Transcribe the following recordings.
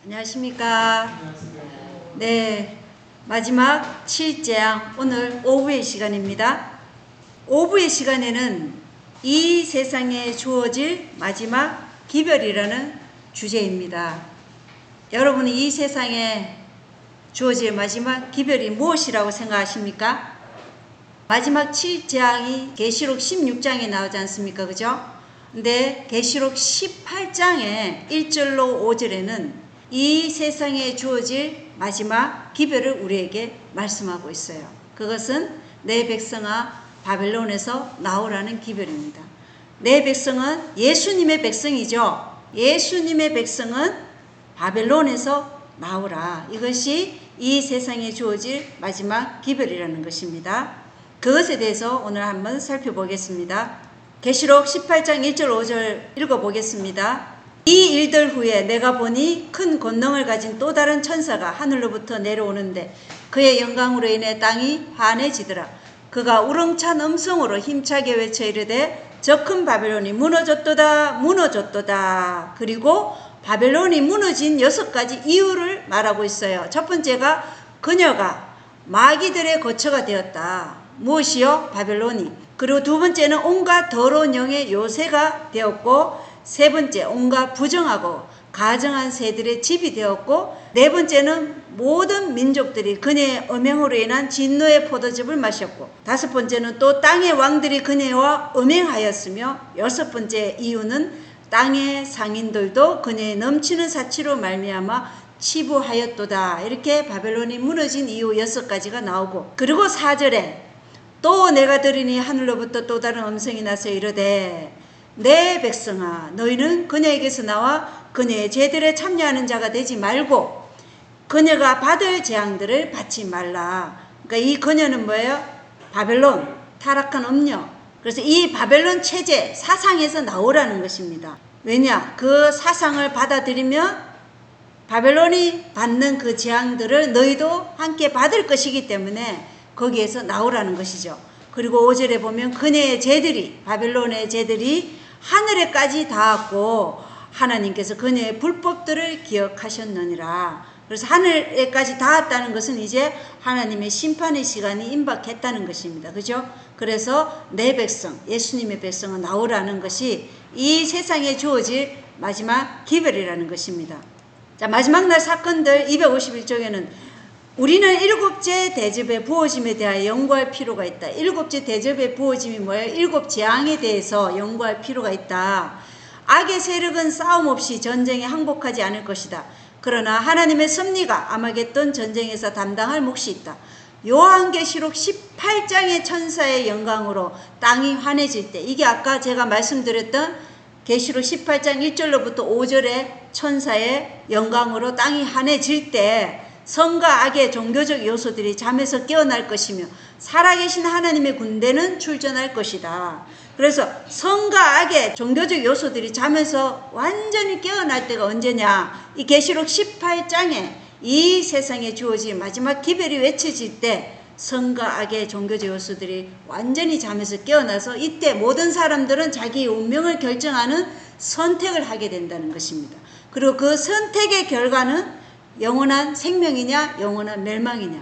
안녕하십니까. 네, 마지막 7재앙 오늘 오후의 시간입니다. 오후의 시간에는 이 세상에 주어질 마지막 기별이라는 주제입니다. 여러분이 이 세상에 주어질 마지막 기별이 무엇이라고 생각하십니까? 마지막 7재앙이 계시록 16장에 나오지 않습니까? 그죠? 근데 계시록 18장의 1절로 5절에는 이 세상에 주어질 마지막 기별을 우리에게 말씀하고 있어요. 그것은 내 백성아 바벨론에서 나오라는 기별입니다. 내 백성은 예수님의 백성이죠. 예수님의 백성은 바벨론에서 나오라. 이것이 이 세상에 주어질 마지막 기별이라는 것입니다. 그것에 대해서 오늘 한번 살펴보겠습니다. 계시록 18장 1절 5절 읽어보겠습니다. 이 일들 후에 내가 보니 큰 권능을 가진 또 다른 천사가 하늘로부터 내려오는데 그의 영광으로 인해 땅이 환해지더라. 그가 우렁찬 음성으로 힘차게 외쳐 이르되 저 큰 바벨론이 무너졌도다 무너졌도다. 그리고 바벨론이 무너진 6가지 이유를 말하고 있어요. 첫 번째가 그녀가 마귀들의 거처가 되었다. 무엇이요? 바벨론이. 그리고 두 번째는 온갖 더러운 영의 요새가 되었고, 세 번째 온갖 부정하고 가증한 새들의 집이 되었고, 네 번째는 모든 민족들이 그녀의 음행으로 인한 진노의 포도즙을 마셨고, 다섯 번째는 또 땅의 왕들이 그녀와 음행하였으며, 여섯 번째 이유는 땅의 상인들도 그녀의 넘치는 사치로 말미암아 치부하였도다. 이렇게 바벨론이 무너진 이유 6가지가 나오고, 그리고 4절에 또 내가 들으니 하늘로부터 또 다른 음성이 나서 이르되 내 백성아 너희는 그녀에게서 나와 그녀의 죄들에 참여하는 자가 되지 말고 그녀가 받을 재앙들을 받지 말라. 그러니까 이 그녀는 뭐예요? 바벨론, 타락한 음녀. 그래서 이 바벨론 체제, 사상에서 나오라는 것입니다. 왜냐? 그 사상을 받아들이면 바벨론이 받는 그 재앙들을 너희도 함께 받을 것이기 때문에 거기에서 나오라는 것이죠. 그리고 5절에 보면 그녀의 죄들이, 바벨론의 죄들이 하늘에까지 닿았고 하나님께서 그녀의 불법들을 기억하셨느니라. 그래서 하늘에까지 닿았다는 것은 이제 하나님의 심판의 시간이 임박했다는 것입니다. 그죠? 그래서 내 백성, 예수님의 백성은 나오라는 것이 이 세상에 주어질 마지막 기별이라는 것입니다. 자, 마지막 날 사건들 251쪽에는 우리는 7째 대접의 부어짐에 대하여 연구할 필요가 있다. 7째 대접의 부어짐이 뭐예요? 7재앙에 대해서 연구할 필요가 있다. 악의 세력은 싸움 없이 전쟁에 항복하지 않을 것이다. 그러나 하나님의 섭리가 아마겟돈 전쟁에서 담당할 몫이 있다. 요한계시록 18장의 천사의 영광으로 땅이 환해질 때, 이게 아까 제가 말씀드렸던 계시록 18장 1절로부터 5절의 천사의 영광으로 땅이 환해질 때 성과 악의 종교적 요소들이 잠에서 깨어날 것이며 살아계신 하나님의 군대는 출전할 것이다. 그래서 성과 악의 종교적 요소들이 잠에서 완전히 깨어날 때가 언제냐? 이 계시록 18장에 이 세상에 주어질 마지막 기별이 외쳐질 때 성과 악의 종교적 요소들이 완전히 잠에서 깨어나서 이때 모든 사람들은 자기의 운명을 결정하는 선택을 하게 된다는 것입니다. 그리고 그 선택의 결과는 영원한 생명이냐 영원한 멸망이냐,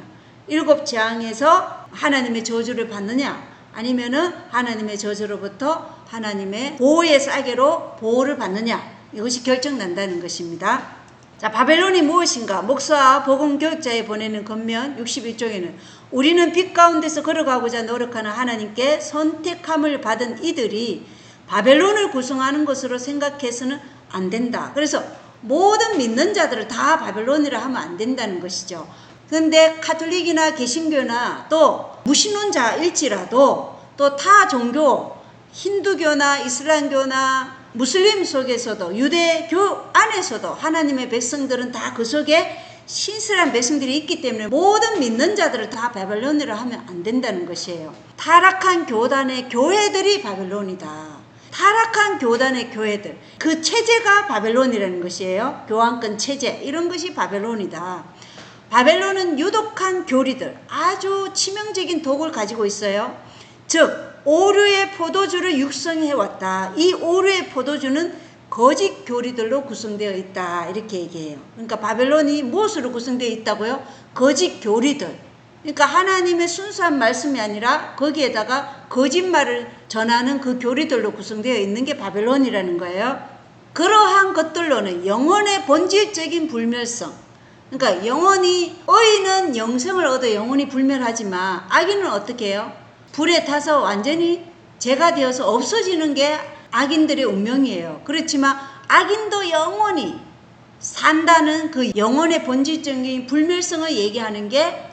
7재앙에서 하나님의 저주를 받느냐 아니면은 하나님의 저주로부터 하나님의 보호의 싸개로 보호를 받느냐, 이것이 결정난다는 것입니다. 자, 바벨론이 무엇인가? 목사와 복음교육자에 보내는 겉면 61쪽에는 우리는 빛 가운데서 걸어가고자 노력하는 하나님께 선택함을 받은 이들이 바벨론을 구성하는 것으로 생각해서는 안 된다. 그래서 모든 믿는 자들을 다 바벨론이라 하면 안 된다는 것이죠. 그런데 카톨릭이나 개신교나 또 무신론자일지라도 또 타 종교, 힌두교나 이슬람교나 무슬림 속에서도 유대교 안에서도 하나님의 백성들은 다 그 속에 신실한 백성들이 있기 때문에 모든 믿는 자들을 다 바벨론이라 하면 안 된다는 것이에요. 타락한 교단의 교회들이 바벨론이다. 타락한 교단의 교회들, 그 체제가 바벨론이라는 것이에요. 교황권 체제, 이런 것이 바벨론이다. 바벨론은 유독한 교리들, 아주 치명적인 독을 가지고 있어요. 즉 오류의 포도주를 육성해왔다. 이 오류의 포도주는 거짓 교리들로 구성되어 있다 이렇게 얘기해요. 그러니까 바벨론이 무엇으로 구성되어 있다고요? 거짓 교리들. 그러니까 하나님의 순수한 말씀이 아니라 거기에다가 거짓말을 전하는 그 교리들로 구성되어 있는 게 바벨론이라는 거예요. 그러한 것들로는 영혼의 본질적인 불멸성, 그러니까 영혼이, 의인은 영생을 얻어 영혼이 불멸하지만 악인은 어떻게 해요? 불에 타서 완전히 죄가 되어서 없어지는 게 악인들의 운명이에요. 그렇지만 악인도 영원히 산다는 그 영혼의 본질적인 불멸성을 얘기하는 게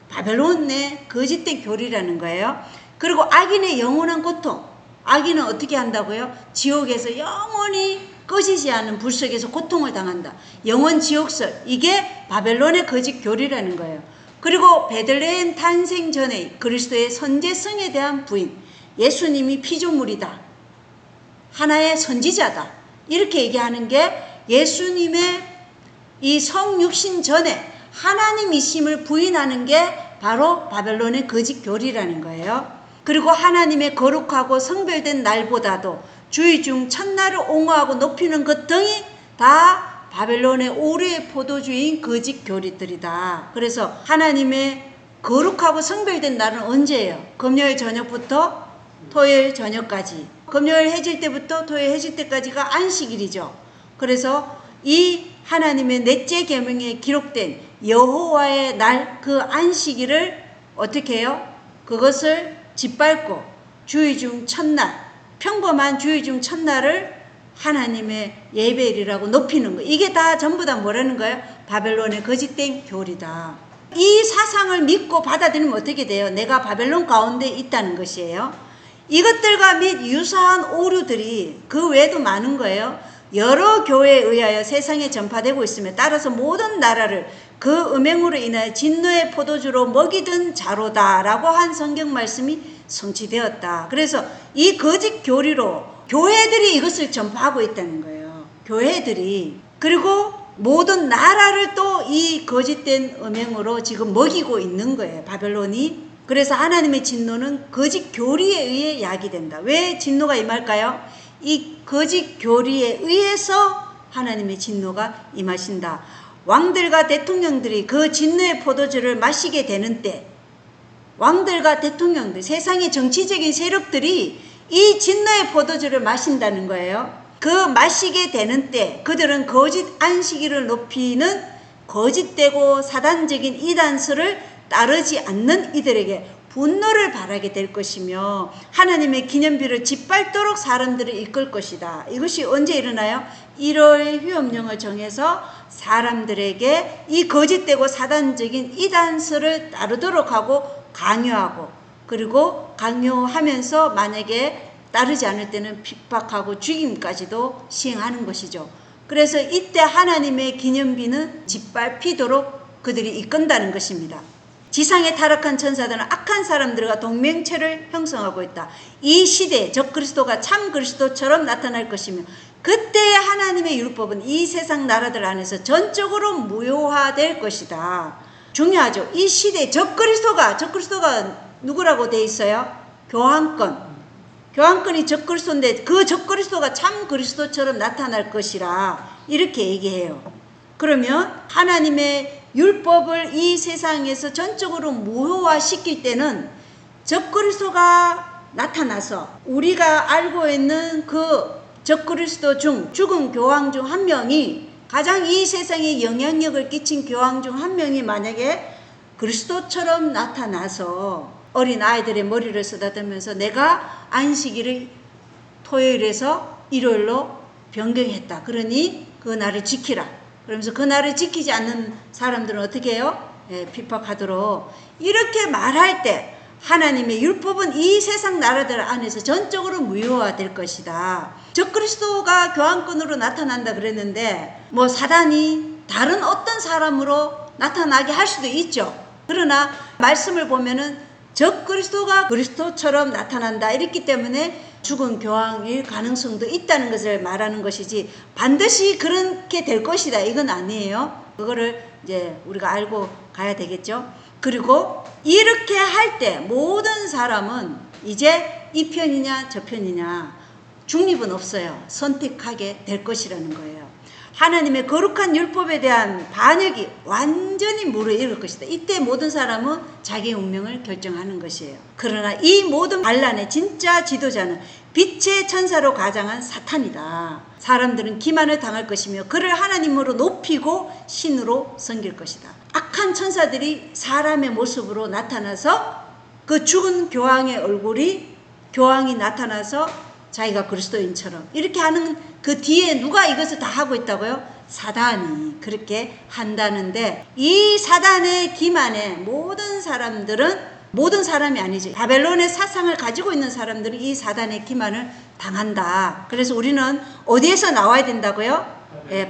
바벨론의 거짓된 교리라는 거예요. 그리고 악인의 영원한 고통, 악인은 어떻게 한다고요? 지옥에서 영원히 꺼지지 않는 불 속에서 고통을 당한다. 영원 지옥설, 이게 바벨론의 거짓 교리라는 거예요. 그리고 베들레헴 탄생 전에 그리스도의 선제성에 대한 부인, 예수님이 피조물이다, 하나의 선지자다, 이렇게 얘기하는 게 예수님의 이 성육신 전에 하나님이심을 부인하는 게 바로 바벨론의 거짓 교리라는 거예요. 그리고 하나님의 거룩하고 성별된 날보다도 주의 중 첫날을 옹호하고 높이는 것 등이 다 바벨론의 오류의 포도주인 거짓 교리들이다. 그래서 하나님의 거룩하고 성별된 날은 언제예요? 금요일 저녁부터 토요일 저녁까지, 금요일 해질 때부터 토요일 해질 때까지가 안식일이죠. 그래서 이 하나님의 넷째 계명에 기록된 여호와의 날, 그 안식일을 어떻게 해요? 그것을 짓밟고 주의 중 첫날, 평범한 주의 중 첫날을 하나님의 예배일이라고 높이는 거, 이게 다 전부 다 뭐라는 거예요? 바벨론의 거짓된 교리다. 이 사상을 믿고 받아들이면 어떻게 돼요? 내가 바벨론 가운데 있다는 것이에요. 이것들과 및 유사한 오류들이 그 외에도 많은 거예요. 여러 교회에 의하여 세상에 전파되고 있으며 따라서 모든 나라를 그 음행으로 인하여 진노의 포도주로 먹이던 자로다라고 한 성경 말씀이 성취되었다. 그래서 이 거짓 교리로 교회들이 이것을 전파하고 있다는 거예요. 교회들이. 그리고 모든 나라를 또 이 거짓된 음행으로 지금 먹이고 있는 거예요, 바벨론이. 그래서 하나님의 진노는 거짓 교리에 의해 야기된다. 왜 진노가 임할까요? 이 거짓 교리에 의해서 하나님의 진노가 임하신다. 왕들과 대통령들이 그 진노의 포도주를 마시게 되는 때, 왕들과 대통령들, 세상의 정치적인 세력들이 이 진노의 포도주를 마신다는 거예요. 그 마시게 되는 때 그들은 거짓 안식일을 높이는 거짓되고 사단적인 이단설을 따르지 않는 이들에게 분노를 바라게 될 것이며 하나님의 기념비를 짓밟도록 사람들을 이끌 것이다. 이것이 언제 일어나요? 1월 휴업령을 정해서 사람들에게 이 거짓되고 사단적인 이단설을 따르도록 하고 강요하고, 그리고 강요하면서 만약에 따르지 않을 때는 핍박하고 죽임까지도 시행하는 것이죠. 그래서 이때 하나님의 기념비는 짓밟히도록 그들이 이끈다는 것입니다. 지상에 타락한 천사들은 악한 사람들과 동맹체를 형성하고 있다. 이 시대에 적그리스도가 참 그리스도처럼 나타날 것이며 그때의 하나님의 율법은 이 세상 나라들 안에서 전적으로 무효화될 것이다. 중요하죠. 이 시대에 적그리스도가 누구라고 돼 있어요? 교황권이 적그리스도인데 그 적그리스도가 참 그리스도처럼 나타날 것이라 이렇게 얘기해요. 그러면 하나님의 율법을 이 세상에서 전적으로 무효화시킬 때는 적그리스도가 나타나서 우리가 알고 있는 그 적그리스도 중 죽은 교황 중 한 명이, 가장 이 세상에 영향력을 끼친 교황 중 한 명이 만약에 그리스도처럼 나타나서 어린 아이들의 머리를 쓰다듬으면서 내가 안식일을 토요일에서 일요일로 변경했다. 그러니 그 날을 지키라. 그러면서 그 날을 지키지 않는 사람들은 어떻게 해요? 핍박하도록 이렇게 말할 때 하나님의 율법은 이 세상 나라들 안에서 전적으로 무효화될 것이다. 적그리스도가 교황권으로 나타난다 그랬는데 뭐 사단이 다른 어떤 사람으로 나타나게 할 수도 있죠. 그러나 말씀을 보면은 적그리스도가 그리스도처럼 나타난다 이랬기 때문에 죽은 교황일 가능성도 있다는 것을 말하는 것이지 반드시 그렇게 될 것이다 이건 아니에요. 그거를 이제 우리가 알고 가야 되겠죠. 그리고 이렇게 할 때 모든 사람은 이제 이 편이냐 저 편이냐, 중립은 없어요. 선택하게 될 것이라는 거예요. 하나님의 거룩한 율법에 대한 반역이 완전히 무르익을 것이다. 이때 모든 사람은 자기의 운명을 결정하는 것이에요. 그러나 이 모든 반란의 진짜 지도자는 빛의 천사로 가장한 사탄이다. 사람들은 기만을 당할 것이며 그를 하나님으로 높이고 신으로 섬길 것이다. 악한 천사들이 사람의 모습으로 나타나서 그 죽은 교황이 나타나서 자기가 그리스도인처럼 이렇게 하는 그 뒤에 누가 이것을 다 하고 있다고요? 사단이 그렇게 한다는데, 이 사단의 기만에 모든 사람이 아니지, 바벨론의 사상을 가지고 있는 사람들은 이 사단의 기만을 당한다. 그래서 우리는 어디에서 나와야 된다고요?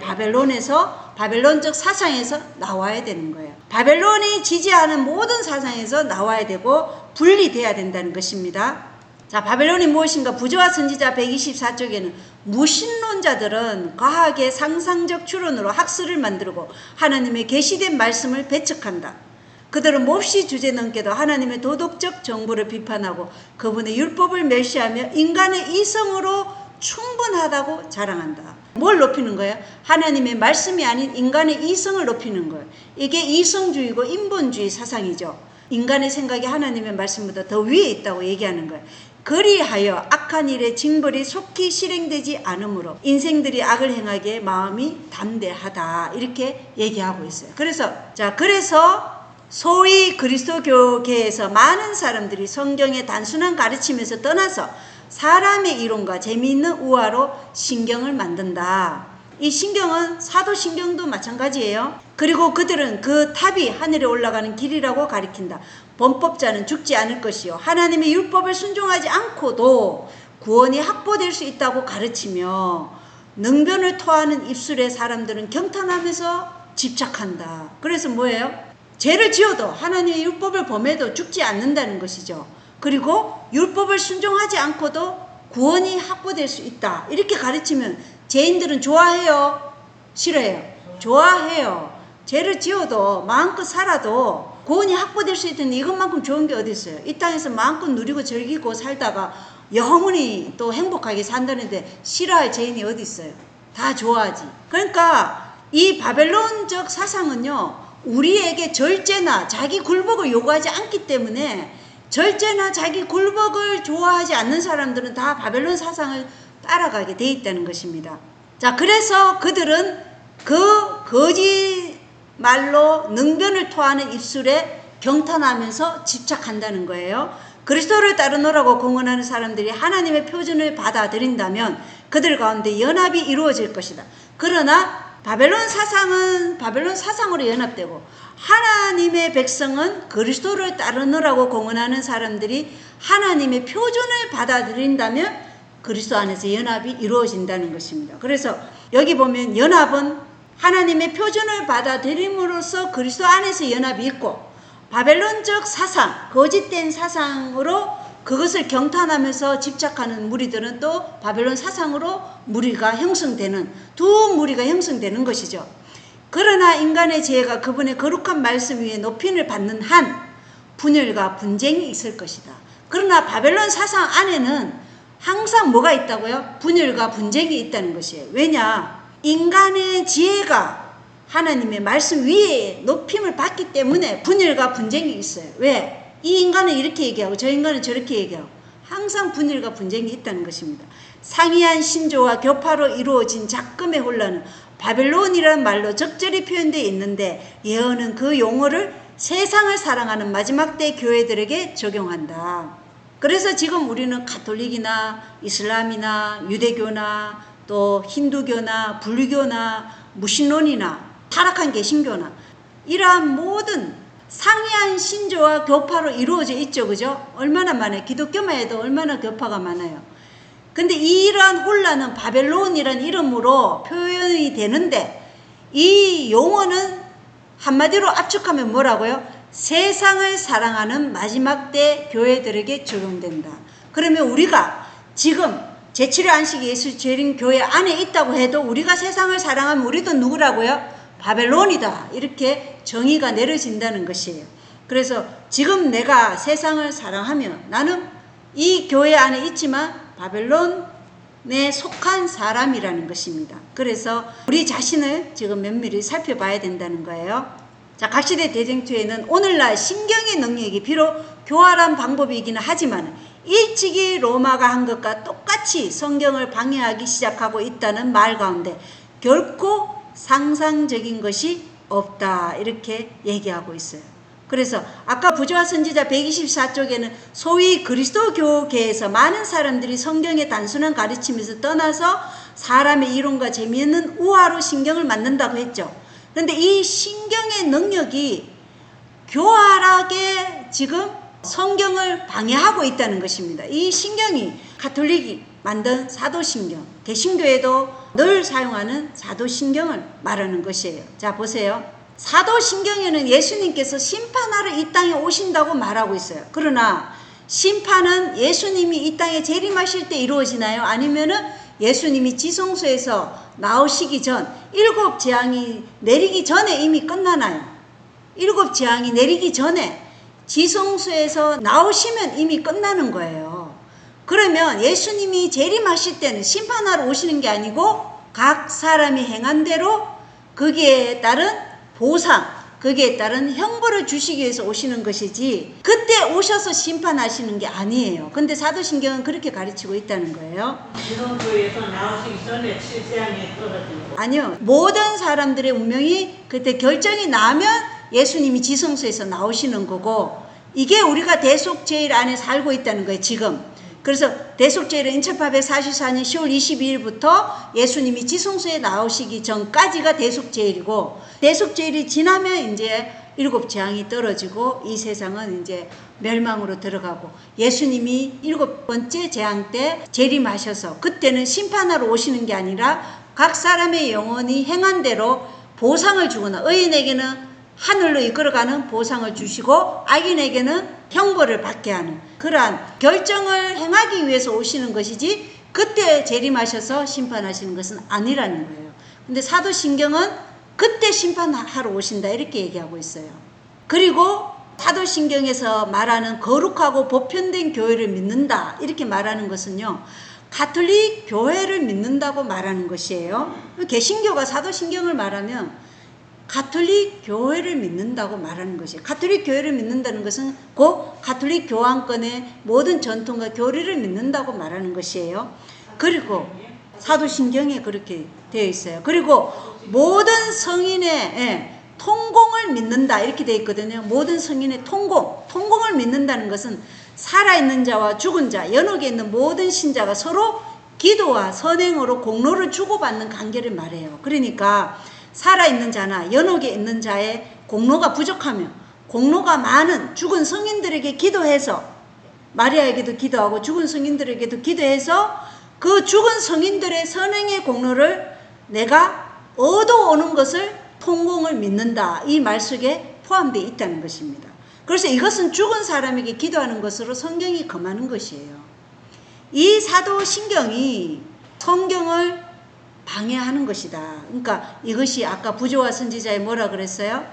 바벨론에서, 바벨론적 사상에서 나와야 되는 거예요. 바벨론이 지지하는 모든 사상에서 나와야 되고 분리돼야 된다는 것입니다. 자, 바벨론이 무엇인가? 부조와 선지자 124쪽에는 무신론자들은 과학의 상상적 추론으로 학설을 만들고 하나님의 계시된 말씀을 배척한다. 그들은 몹시 주제넘게도 하나님의 도덕적 정보를 비판하고 그분의 율법을 멸시하며 인간의 이성으로 충분하다고 자랑한다. 뭘 높이는 거예요? 하나님의 말씀이 아닌 인간의 이성을 높이는 거예요. 이게 이성주의고 인본주의 사상이죠. 인간의 생각이 하나님의 말씀보다 더 위에 있다고 얘기하는 거예요. 그리하여 악한 일의 징벌이 속히 실행되지 않으므로 인생들이 악을 행하기에 마음이 담대하다. 이렇게 얘기하고 있어요. 그래서 소위 그리스도교계에서 많은 사람들이 성경의 단순한 가르침에서 떠나서 사람의 이론과 재미있는 우화로 신경을 만든다. 이 신경은 사도신경도 마찬가지예요. 그리고 그들은 그 탑이 하늘에 올라가는 길이라고 가리킨다. 범법자는 죽지 않을 것이요 하나님의 율법을 순종하지 않고도 구원이 확보될 수 있다고 가르치며 능변을 토하는 입술의 사람들은 경탄하면서 집착한다. 그래서 뭐예요? 죄를 지어도 하나님의 율법을 범해도 죽지 않는다는 것이죠. 그리고 율법을 순종하지 않고도 구원이 확보될 수 있다. 이렇게 가르치면 죄인들은 좋아해요? 싫어해요? 좋아해요. 죄를 지어도 마음껏 살아도 구원이 확보될 수 있다는 이것만큼 좋은 게 어디 있어요? 이 땅에서 마음껏 누리고 즐기고 살다가 영원히 또 행복하게 산다는데 싫어할 죄인이 어디 있어요? 다 좋아하지. 그러니까 이 바벨론적 사상은요, 우리에게 절제나 자기 굴복을 요구하지 않기 때문에 절제나 자기 굴복을 좋아하지 않는 사람들은 다 바벨론 사상을 따라가게 돼 있다는 것입니다. 자, 그래서 그들은 그 거짓 말로 능변을 토하는 입술에 경탄하면서 집착한다는 거예요. 그리스도를 따르노라고 공언하는 사람들이 하나님의 표준을 받아들인다면 그들 가운데 연합이 이루어질 것이다. 그러나 바벨론 사상으로 연합되고 하나님의 백성은 그리스도를 따르노라고 공언하는 사람들이 하나님의 표준을 받아들인다면 그리스도 안에서 연합이 이루어진다는 것입니다. 그래서 여기 보면 연합은 하나님의 표준을 받아들임으로써 그리스도 안에서 연합이 있고, 바벨론적 사상, 거짓된 사상으로 그것을 경탄하면서 집착하는 무리들은 또 바벨론 사상으로 두 무리가 형성되는 것이죠. 그러나 인간의 죄가 그분의 거룩한 말씀 위에 높임을 받는 한 분열과 분쟁이 있을 것이다. 그러나 바벨론 사상 안에는 항상 뭐가 있다고요? 분열과 분쟁이 있다는 것이에요. 왜냐? 인간의 지혜가 하나님의 말씀 위에 높임을 받기 때문에 분열과 분쟁이 있어요. 왜? 이 인간은 이렇게 얘기하고 저 인간은 저렇게 얘기하고 항상 분열과 분쟁이 있다는 것입니다. 상이한 신조와 교파로 이루어진 작금의 혼란은 바벨론이라는 말로 적절히 표현되어 있는데 예언은 그 용어를 세상을 사랑하는 마지막 때 교회들에게 적용한다. 그래서 지금 우리는 가톨릭이나 이슬람이나 유대교나 또 힌두교나 불교나 무신론이나 타락한 개신교나 이러한 모든 상이한 신조와 교파로 이루어져 있죠. 그죠? 얼마나 많아요. 기독교만 해도 얼마나 교파가 많아요. 근데 이러한 혼란은 바벨론이라는 이름으로 표현이 되는데 이 용어는 한마디로 압축하면 뭐라고요? 세상을 사랑하는 마지막 때 교회들에게 적용된다. 그러면 우리가 지금 제7회 안식 예수 재림 교회 안에 있다고 해도 우리가 세상을 사랑하면 우리도 누구라고요? 바벨론이다. 이렇게 정의가 내려진다는 것이에요. 그래서 지금 내가 세상을 사랑하며 나는 이 교회 안에 있지만 바벨론 속한 사람이라는 것입니다. 그래서 우리 자신을 지금 면밀히 살펴봐야 된다는 거예요. 자, 각시대 대쟁투에는 오늘날 신경의 능력이 비록 교활한 방법이기는 하지만 일찍이 로마가 한 것과 똑같이 성경을 방해하기 시작하고 있다는 말 가운데 결코 상상적인 것이 없다, 이렇게 얘기하고 있어요. 그래서 아까 부조화 선지자 124쪽에는 소위 그리스도교계에서 많은 사람들이 성경의 단순한 가르침에서 떠나서 사람의 이론과 재미있는 우화로 신경을 만든다고 했죠. 그런데 이 신경의 능력이 교활하게 지금 성경을 방해하고 있다는 것입니다. 이 신경이 가톨릭이 만든 사도신경, 개신교에도 늘 사용하는 사도신경을 말하는 것이에요. 자, 보세요. 사도신경에는 예수님께서 심판하러 이 땅에 오신다고 말하고 있어요. 그러나 심판은 예수님이 이 땅에 재림하실 때 이루어지나요? 아니면은 예수님이 지성소에서 나오시기 전 7 재앙이 내리기 전에 이미 끝나나요? 7 재앙이 내리기 전에 지성소에서 나오시면 이미 끝나는 거예요. 그러면 예수님이 재림하실 때는 심판하러 오시는 게 아니고 각 사람이 행한 대로 거기에 따른 보상, 거기에 따른 형벌을 주시기 위해서 오시는 것이지 그때 오셔서 심판하시는 게 아니에요. 근데 사도신경은 그렇게 가르치고 있다는 거예요. 지성소에서 나오시기 전에 7재앙에 떨어진 거. 아니요. 모든 사람들의 운명이 그때 결정이 나면 예수님이 지성소에서 나오시는 거고, 이게 우리가 대속죄일 안에 살고 있다는 거예요, 지금. 그래서 대속죄일은 인천파 144년 10월 22일부터 예수님이 지성소에 나오시기 전까지가 대속죄일이고, 대속죄일이 지나면 이제 7 재앙이 떨어지고 이 세상은 이제 멸망으로 들어가고, 예수님이 7번째 재앙 때 재림하셔서 그때는 심판하러 오시는 게 아니라 각 사람의 영혼이 행한 대로 보상을 주거나, 의인에게는 하늘로 이끌어가는 보상을 주시고 악인에게는 형벌을 받게 하는 그러한 결정을 행하기 위해서 오시는 것이지 그때 재림하셔서 심판하시는 것은 아니라는 거예요. 근데 사도신경은 그때 심판하러 오신다, 이렇게 얘기하고 있어요. 그리고 사도신경에서 말하는 거룩하고 보편된 교회를 믿는다, 이렇게 말하는 것은요, 가톨릭 교회를 믿는다고 말하는 것이에요. 개신교가 사도신경을 말하면 가톨릭 교회를 믿는다고 말하는 것이에요. 가톨릭 교회를 믿는다는 것은 곧 가톨릭 교황권의 모든 전통과 교리를 믿는다고 말하는 것이에요. 그리고 사도신경에 그렇게 되어 있어요. 그리고 모든 성인의 통공을 믿는다, 이렇게 되어 있거든요. 모든 성인의 통공을 믿는다는 것은 살아있는 자와 죽은 자, 연옥에 있는 모든 신자가 서로 기도와 선행으로 공로를 주고받는 관계를 말해요. 그러니까 살아있는 자나 연옥에 있는 자의 공로가 부족하며 공로가 많은 죽은 성인들에게 기도해서, 마리아에게도 기도하고 죽은 성인들에게도 기도해서 그 죽은 성인들의 선행의 공로를 내가 얻어오는 것을 통공을 믿는다, 이 말 속에 포함되어 있다는 것입니다. 그래서 이것은 죽은 사람에게 기도하는 것으로 성경이 금하는 것이에요. 이 사도신경이 성경을 방해하는 것이다. 그러니까 이것이 아까 부조화 선지자에 뭐라 그랬어요?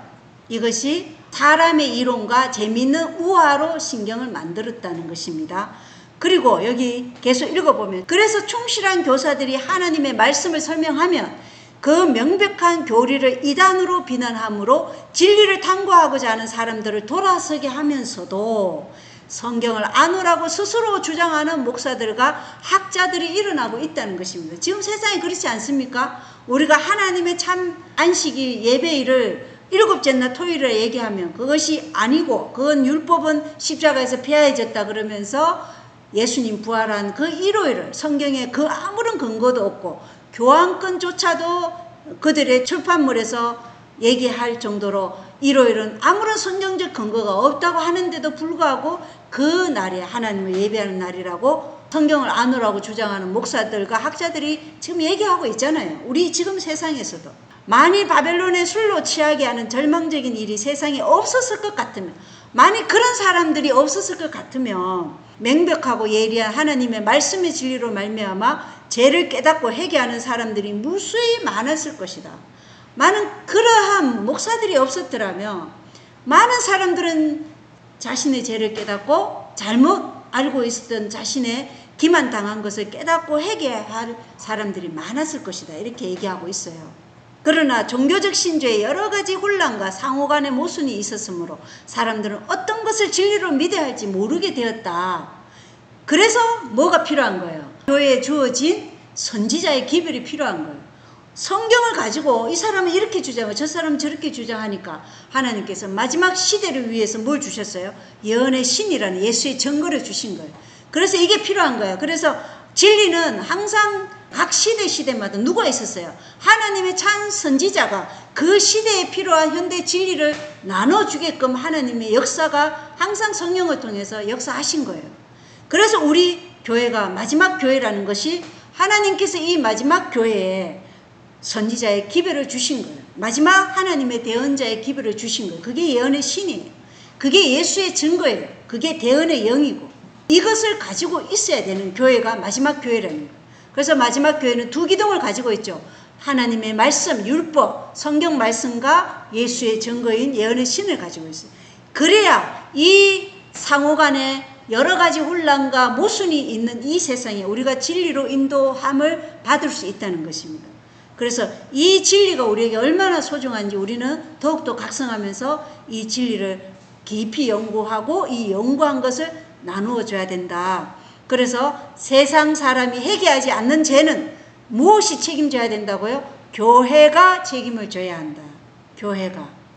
이것이 사람의 이론과 재미있는 우화로 신경을 만들었다는 것입니다. 그리고 여기 계속 읽어보면, 그래서 충실한 교사들이 하나님의 말씀을 설명하면 그 명백한 교리를 이단으로 비난함으로 진리를 탐구하고자 하는 사람들을 돌아서게 하면서도 성경을 아노라고 스스로 주장하는 목사들과 학자들이 일어나고 있다는 것입니다. 지금 세상이 그렇지 않습니까? 우리가 하나님의 참 안식일 예배일을 7째 날 토요일에 얘기하면 그것이 아니고 그건 율법은 십자가에서 폐하해졌다 그러면서 예수님 부활한 그 일요일을 성경에 그 아무런 근거도 없고 교황권조차도 그들의 출판물에서 얘기할 정도로 일요일은 아무런 성경적 근거가 없다고 하는데도 불구하고 그 날에 하나님을 예배하는 날이라고 성경을 아노라고 주장하는 목사들과 학자들이 지금 얘기하고 있잖아요. 우리 지금 세상에서도 만일 바벨론의 술로 취하게 하는 절망적인 일이 세상에 없었을 것 같으면, 만일 그런 사람들이 없었을 것 같으면 명백하고 예리한 하나님의 말씀의 진리로 말미암아 죄를 깨닫고 회개하는 사람들이 무수히 많았을 것이다. 많은 그러한 목사들이 없었더라면 많은 사람들은 자신의 죄를 깨닫고 잘못 알고 있었던 자신의 기만 당한 것을 깨닫고 회개할 사람들이 많았을 것이다. 이렇게 얘기하고 있어요. 그러나 종교적 신조에 여러 가지 혼란과 상호간의 모순이 있었으므로 사람들은 어떤 것을 진리로 믿어야 할지 모르게 되었다. 그래서 뭐가 필요한 거예요? 교회에 주어진 선지자의 기별이 필요한 거예요. 성경을 가지고 이 사람은 이렇게 주장하고 저 사람은 저렇게 주장하니까 하나님께서 마지막 시대를 위해서 뭘 주셨어요? 예언의 신이라는 예수의 증거를 주신 거예요. 그래서 이게 필요한 거예요. 그래서 진리는 항상 각 시대마다 누가 있었어요? 하나님의 참 선지자가 그 시대에 필요한 현대 진리를 나눠주게끔 하나님의 역사가 항상 성령을 통해서 역사하신 거예요. 그래서 우리 교회가 마지막 교회라는 것이 하나님께서 이 마지막 교회에 선지자의 기별을 주신 거예요. 마지막 하나님의 대언자의 기별을 주신 거예요. 그게 예언의 신이에요. 그게 예수의 증거예요. 그게 대언의 영이고 이것을 가지고 있어야 되는 교회가 마지막 교회라는 거예요. 그래서 마지막 교회는 두 기둥을 가지고 있죠. 하나님의 말씀, 율법, 성경 말씀과 예수의 증거인 예언의 신을 가지고 있어요. 그래야 이 상호간에 여러 가지 혼란과 모순이 있는 이 세상에 우리가 진리로 인도함을 받을 수 있다는 것입니다. 그래서 이 진리가 우리에게 얼마나 소중한지 우리는 더욱더 각성하면서 이 진리를 깊이 연구하고 이 연구한 것을 나누어 줘야 된다. 그래서 세상 사람이 회개하지 않는 죄는 무엇이 책임져야 된다고요? 교회가 책임을 져야 한다.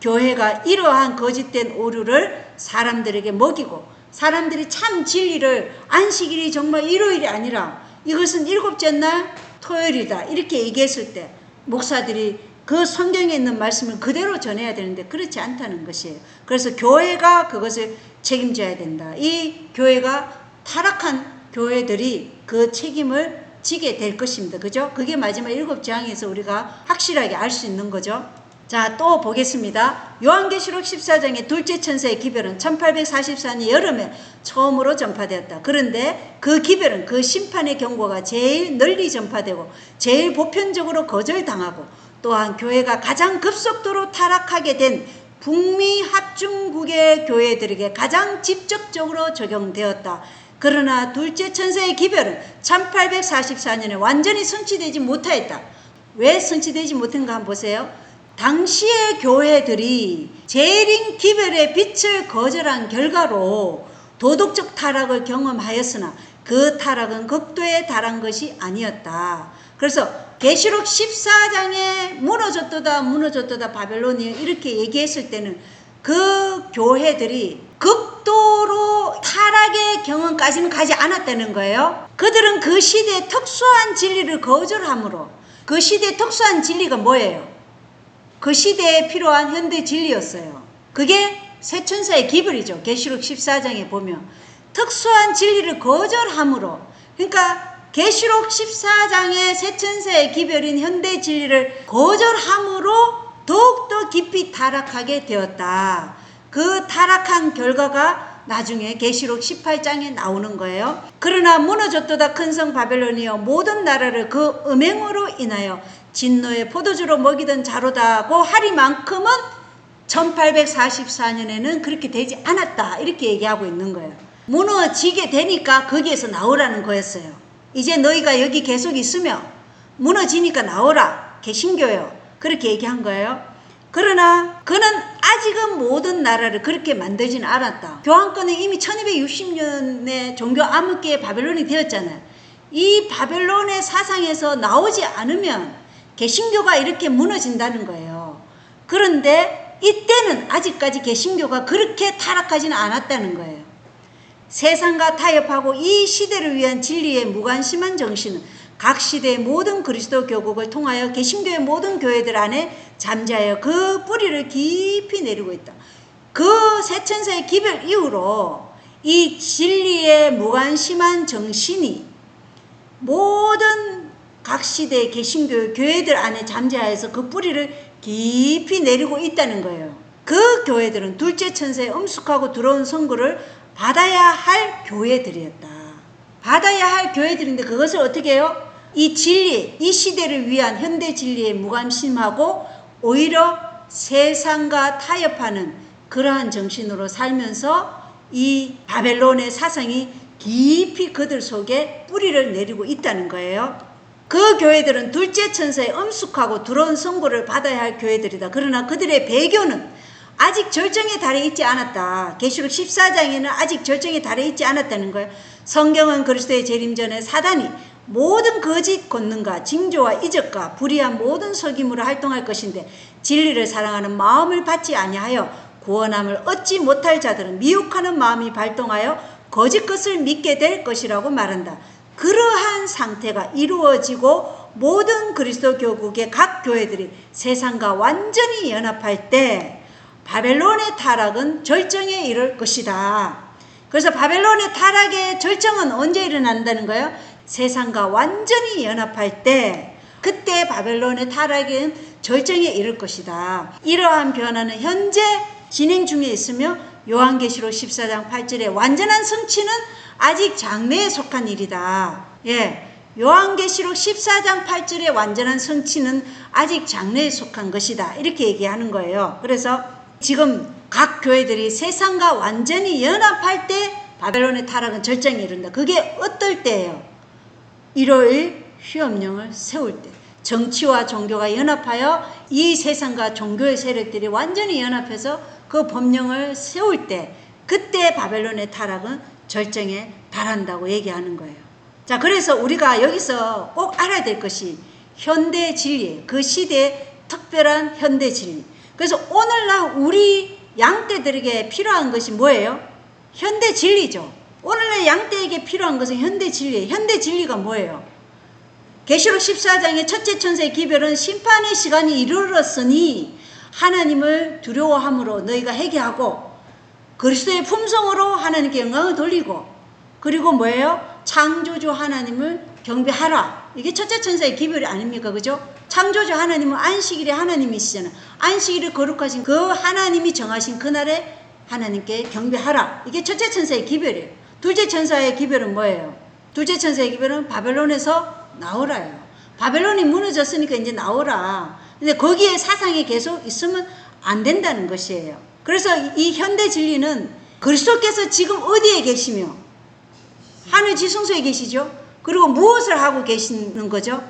교회가 이러한 거짓된 오류를 사람들에게 먹이고 사람들이 참 진리를 안식일이 정말 일요일이 아니라 이것은 일곱째 날 토요일이다 이렇게 얘기했을 때 목사들이 그 성경에 있는 말씀을 그대로 전해야 되는데 그렇지 않다는 것이에요. 그래서 교회가 그것을 책임져야 된다. 이 교회가 타락한 교회들이 그 책임을 지게 될 것입니다. 그죠? 그게 마지막 7장에서 우리가 확실하게 알 수 있는 거죠. 자, 또 보겠습니다. 요한계시록 14장의 둘째 천사의 기별은 1844년 여름에 처음으로 전파되었다. 그런데 그 기별은 그 심판의 경고가 제일 널리 전파되고 제일 보편적으로 거절당하고 또한 교회가 가장 급속도로 타락하게 된 북미 합중국의 교회들에게 가장 직접적으로 적용되었다. 그러나 둘째 천사의 기별은 1844년에 완전히 성취되지 못하였다. 왜 성취되지 못한가 한번 보세요. 당시의 교회들이 재림 기별의 빛을 거절한 결과로 도덕적 타락을 경험하였으나 그 타락은 극도에 달한 것이 아니었다. 그래서 계시록 14장에 무너졌도다 바벨론이 이렇게 얘기했을 때는 그 교회들이 극도로 타락의 경험까지는 가지 않았다는 거예요. 그들은 그 시대의 특수한 진리를 거절함으로 그 시대의 특수한 진리가 뭐예요? 그 시대에 필요한 현대 진리였어요. 그게 새 천사의 기별이죠. 계시록 14장에 보면 특수한 진리를 거절함으로 그러니까 계시록 14장의 새 천사의 기별인 현대 진리를 거절함으로 더욱더 깊이 타락하게 되었다. 그 타락한 결과가 나중에 계시록 18장에 나오는 거예요. 그러나 무너졌도다 큰 성 바벨론이여 모든 나라를 그 음행으로 인하여 진노의 포도주로 먹이던 자로다고 하리만큼은 1844년에는 그렇게 되지 않았다. 이렇게 얘기하고 있는 거예요. 무너지게 되니까 거기에서 나오라는 거였어요. 이제 너희가 여기 계속 있으면 무너지니까 나오라. 개신교요. 그렇게 얘기한 거예요. 그러나 그는 아직은 모든 나라를 그렇게 만들지는 않았다. 교황권은 이미 1260년에 종교 암흑기에 바벨론이 되었잖아요. 이 바벨론의 사상에서 나오지 않으면 개신교가 이렇게 무너진다는 거예요. 그런데 이때는 아직까지 개신교가 그렇게 타락하지는 않았다는 거예요. 세상과 타협하고 이 시대를 위한 진리에 무관심한 정신은 각 시대의 모든 그리스도 교국을 통하여 개신교의 모든 교회들 안에 잠재하여 그 뿌리를 깊이 내리고 있다. 그 새천사의 기별 이후로 이 진리에 무관심한 정신이 모든 각 시대의 개신교 교회들 안에 잠재하여서 그 뿌리를 깊이 내리고 있다는 거예요. 그 교회들은 둘째 천사의 엄숙하고 더러운 선고를 받아야 할 교회들이었다. 받아야 할 교회들인데 그것을 어떻게 해요? 이 진리, 이 시대를 위한 현대 진리에 무관심하고 오히려 세상과 타협하는 그러한 정신으로 살면서 이 바벨론의 사상이 깊이 그들 속에 뿌리를 내리고 있다는 거예요. 그 교회들은 둘째 천사의 엄숙하고 두려운 선고를 받아야 할 교회들이다. 그러나 그들의 배교는 아직 절정에 달해 있지 않았다. 계시록 14장에는 아직 절정에 달해 있지 않았다는 거예요. 성경은 그리스도의 재림 전에 사단이 모든 거짓 권능과 징조와 이적과 불의한 모든 속임으로 활동할 것인데 진리를 사랑하는 마음을 받지 아니하여 구원함을 얻지 못할 자들은 미혹하는 마음이 발동하여 거짓 것을 믿게 될 것이라고 말한다. 그러한 상태가 이루어지고 모든 그리스도 교국의 각 교회들이 세상과 완전히 연합할 때 바벨론의 타락은 절정에 이를 것이다. 그래서 바벨론의 타락의 절정은 언제 일어난다는 거예요? 세상과 완전히 연합할 때 그때 바벨론의 타락은 절정에 이를 것이다. 이러한 변화는 현재 진행 중에 있으며 요한계시록 14장 8절에 완전한 성취는 아직 장래에 속한 일이다. 요한계시록 14장 8절에 완전한 성취는 아직 장래에 속한 것이다. 이렇게 얘기하는 거예요. 그래서 지금 각 교회들이 세상과 완전히 연합할 때 바벨론의 타락은 절정에 이른다. 그게 어떨 때예요? 일요일 휴업령을 세울 때. 정치와 종교가 연합하여 이 세상과 종교의 세력들이 완전히 연합해서 그 법령을 세울 때 그때 바벨론의 타락은 절정에 달한다고 얘기하는 거예요. 자, 그래서 우리가 여기서 꼭 알아야 될 것이 현대 진리예요. 그 시대의 특별한 현대 진리. 그래서 오늘날 우리 양떼들에게 필요한 것이 뭐예요? 현대 진리죠. 오늘날 양떼에게 필요한 것은 현대 진리예요. 현대 진리가 뭐예요? 계시록 14장의 첫째 천사의 기별은 심판의 시간이 이르렀으니 하나님을 두려워함으로 너희가 회개하고 그리스도의 품성으로 하나님께 영광을 돌리고 그리고 뭐예요? 창조주 하나님을 경배하라. 이게 첫째 천사의 기별이 아닙니까? 그죠? 창조주 하나님은 안식일의 하나님이시잖아요. 안식일을 거룩하신 그 하나님이 정하신 그날에 하나님께 경배하라. 이게 첫째 천사의 기별이에요. 둘째 천사의 기별은 뭐예요? 둘째 천사의 기별은 바벨론에서 나오라예요. 바벨론이 무너졌으니까 이제 나오라. 근데 거기에 사상이 계속 있으면 안 된다는 것이에요. 그래서 이 현대 진리는 그리스도께서 지금 어디에 계시며 하늘 지성소에 계시죠? 그리고 무엇을 하고 계시는 거죠?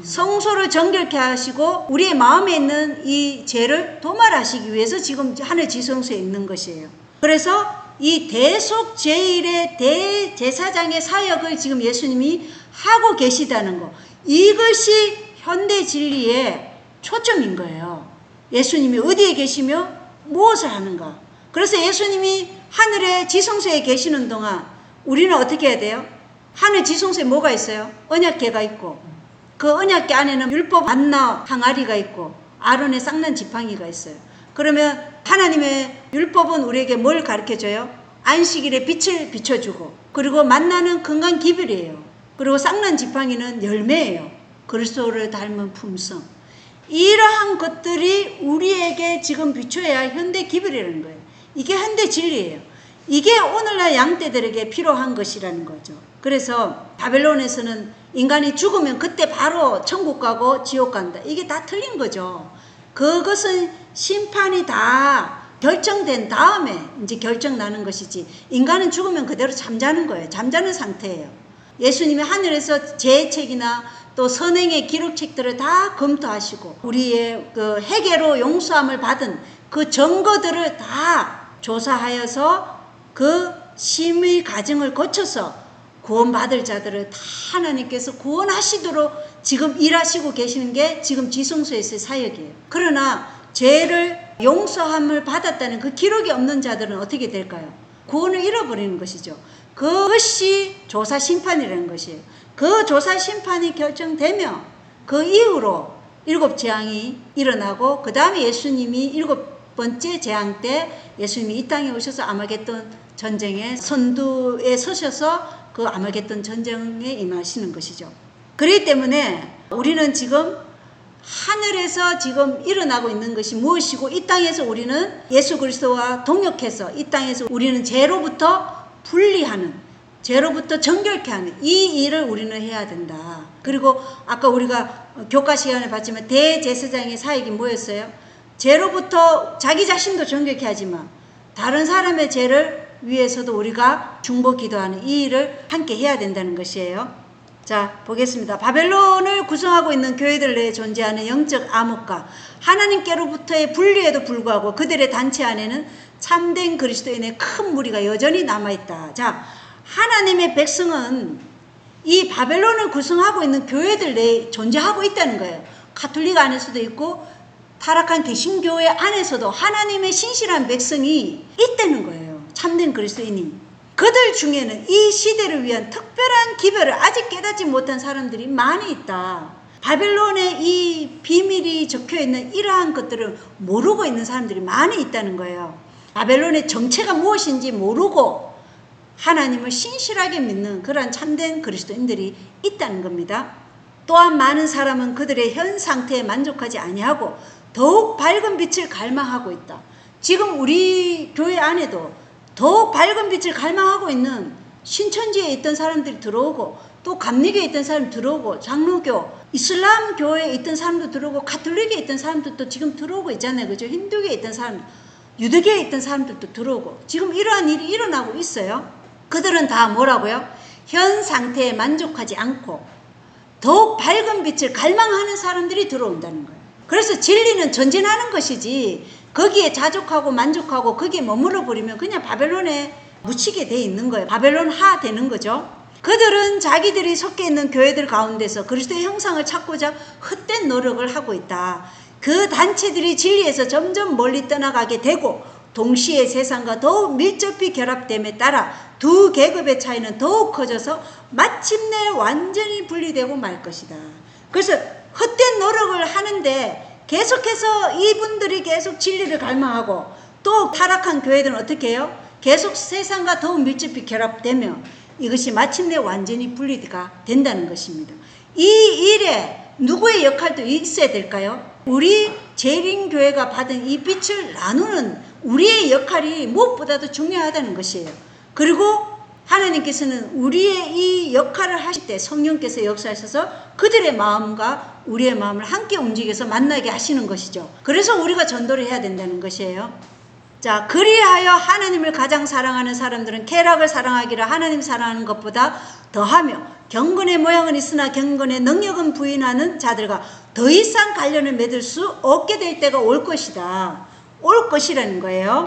성소를 정결케 하시고 우리의 마음에 있는 이 죄를 도말하시기 위해서 지금 하늘 지성소에 있는 것이에요. 그래서 이 대속죄일의 대제사장의 사역을 지금 예수님이 하고 계시다는 거. 이것이 현대 진리의 초점인 거예요. 예수님이 어디에 계시며 무엇을 하는가. 그래서 예수님이 하늘의 지성소에 계시는 동안 우리는 어떻게 해야 돼요? 하늘 지성소에 뭐가 있어요? 언약궤가 있고 그 언약궤 안에는 율법 만나 항아리가 있고 아론의 쌍난 지팡이가 있어요. 그러면 하나님의 율법은 우리에게 뭘 가르쳐줘요? 안식일에 빛을 비춰주고 그리고 만나는 건강 기별이에요. 그리고 쌍난 지팡이는 열매예요. 그리스도를 닮은 품성. 이러한 것들이 우리에게 지금 비춰야 할 현대 기별이라는 거예요. 이게 현대 진리예요. 이게 오늘날 양떼들에게 필요한 것이라는 거죠. 그래서 바벨론에서는 인간이 죽으면 그때 바로 천국 가고 지옥 간다. 이게 다 틀린 거죠. 그것은 심판이 다 결정된 다음에 이제 결정 나는 것이지 인간은 죽으면 그대로 잠자는 거예요. 잠자는 상태예요. 예수님이 하늘에서 죄책이나 또 선행의 기록책들을 다 검토하시고 우리의 그 회개로 용서함을 받은 그 증거들을 다 조사하여서 그 심의 과정을 거쳐서 구원받을 자들을 다 하나님께서 구원하시도록 지금 일하시고 계시는 게 지금 지성소에서의 사역이에요. 그러나 죄를 용서함을 받았다는 그 기록이 없는 자들은 어떻게 될까요? 구원을 잃어버리는 것이죠. 그것이 조사 심판이라는 것이에요. 그 조사 심판이 결정되면 그 이후로 7 재앙이 일어나고 그 다음에 예수님이 7번째 재앙 때 예수님이 이 땅에 오셔서 아마겟돈 전쟁의 선두에 서셔서 그 아마겟돈 전쟁에 임하시는 것이죠. 그렇기 때문에 우리는 지금 하늘에서 지금 일어나고 있는 것이 무엇이고 이 땅에서 우리는 예수 그리스도와 동역해서 이 땅에서 우리는 죄로부터 분리하는 죄로부터 정결케 하는 이 일을 우리는 해야 된다. 그리고 아까 우리가 교과 시간에 봤지만 대제사장의 사역이 뭐였어요? 죄로부터 자기 자신도 정결케 하지만 다른 사람의 죄를 위해서도 우리가 중보 기도하는 이 일을 함께 해야 된다는 것이에요. 자, 보겠습니다. 바벨론을 구성하고 있는 교회들 내에 존재하는 영적 암흑과 하나님께로부터의 분리에도 불구하고 그들의 단체 안에는 참된 그리스도인의 큰 무리가 여전히 남아있다. 자, 하나님의 백성은 이 바벨론을 구성하고 있는 교회들 내에 존재하고 있다는 거예요. 가톨릭 안에서도 있고 타락한 개신교회 안에서도 하나님의 신실한 백성이 있다는 거예요. 참된 그리스도인이. 그들 중에는 이 시대를 위한 특별한 기별을 아직 깨닫지 못한 사람들이 많이 있다. 바벨론의 이 비밀이 적혀있는 이러한 것들을 모르고 있는 사람들이 많이 있다는 거예요. 바벨론의 정체가 무엇인지 모르고 하나님을 신실하게 믿는 그러한 참된 그리스도인들이 있다는 겁니다. 또한 많은 사람은 그들의 현 상태에 만족하지 아니하고 더욱 밝은 빛을 갈망하고 있다. 지금 우리 교회 안에도 더욱 밝은 빛을 갈망하고 있는 신천지에 있던 사람들이 들어오고 또 감리교에 있던 사람이 들어오고 장로교, 이슬람 교회에 있던 사람도 들어오고 가톨릭에 있던 사람들도 지금 들어오고 있잖아요. 그죠? 힌두교에 있던 사람, 유대교에 있던 사람들도 들어오고 지금 이러한 일이 일어나고 있어요. 그들은 다 뭐라고요? 현 상태에 만족하지 않고 더욱 밝은 빛을 갈망하는 사람들이 들어온다는 거예요. 그래서 진리는 전진하는 것이지 거기에 자족하고 만족하고 거기에 머물러 버리면 그냥 바벨론에 묻히게 돼 있는 거예요. 바벨론화 되는 거죠. 그들은 자기들이 섞여 있는 교회들 가운데서 그리스도의 형상을 찾고자 헛된 노력을 하고 있다. 그 단체들이 진리에서 점점 멀리 떠나가게 되고 동시에 세상과 더욱 밀접히 결합됨에 따라 두 계급의 차이는 더욱 커져서 마침내 완전히 분리되고 말 것이다. 그래서 헛된 노력을 하는데 계속해서 이분들이 계속 진리를 갈망하고 또 타락한 교회들은 어떻게 해요? 계속 세상과 더욱 밀접히 결합되며 이것이 마침내 완전히 분리가 된다는 것입니다. 이 일에 누구의 역할도 있어야 될까요? 우리 재림교회가 받은 이 빛을 나누는 우리의 역할이 무엇보다도 중요하다는 것이에요. 그리고 하나님께서는 우리의 이 역할을 하실 때 성령께서 역사하셔서 그들의 마음과 우리의 마음을 함께 움직여서 만나게 하시는 것이죠. 그래서 우리가 전도를 해야 된다는 것이에요. 자, 그리하여 하나님을 가장 사랑하는 사람들은 쾌락을 사랑하기를 하나님 사랑하는 것보다 더하며 경건의 모양은 있으나 경건의 능력은 부인하는 자들과 더 이상 관련을 맺을 수 없게 될 때가 올 것이다. 올 것이라는 거예요.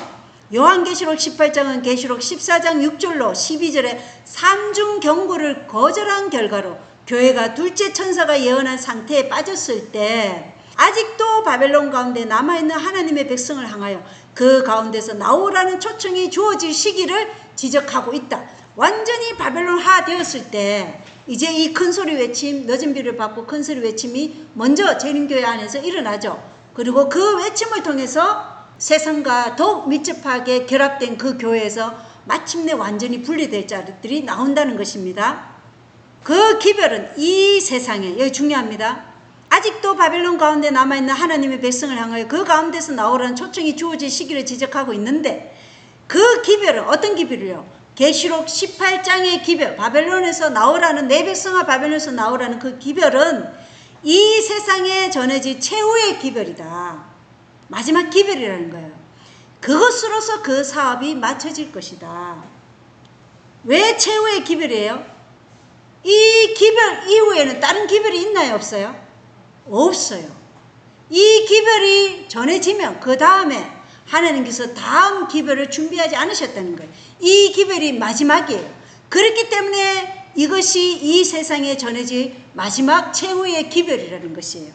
요한계시록 18장은 계시록 14장 6절로 12절에 삼중 경고를 거절한 결과로 교회가 둘째 천사가 예언한 상태에 빠졌을 때 아직도 바벨론 가운데 남아있는 하나님의 백성을 향하여 그 가운데서 나오라는 초청이 주어질 시기를 지적하고 있다. 완전히 바벨론화 되었을 때 이제 이 큰소리 외침, 늦은 비를 받고 큰소리 외침이 먼저 재림교회 안에서 일어나죠. 그리고 그 외침을 통해서 세상과 더욱 밀접하게 결합된 그 교회에서 마침내 완전히 분리될 자들이 나온다는 것입니다. 그 기별은 이 세상에, 여기 중요합니다. 아직도 바벨론 가운데 남아있는 하나님의 백성을 향하여 그 가운데서 나오라는 초청이 주어질 시기를 지적하고 있는데 그 기별은 어떤 기별이요? 계시록 18장의 기별, 바벨론에서 나오라는 내 백성아 바벨론에서 나오라는 그 기별은 이 세상에 전해질 최후의 기별이다. 마지막 기별이라는 거예요. 그것으로서 그 사업이 맞춰질 것이다. 왜 최후의 기별이에요? 이 기별 이후에는 다른 기별이 있나요? 없어요? 없어요. 이 기별이 전해지면 그 다음에 하나님께서 다음 기별을 준비하지 않으셨다는 거예요. 이 기별이 마지막이에요. 그렇기 때문에 이것이 이 세상에 전해질 마지막 최후의 기별이라는 것이에요.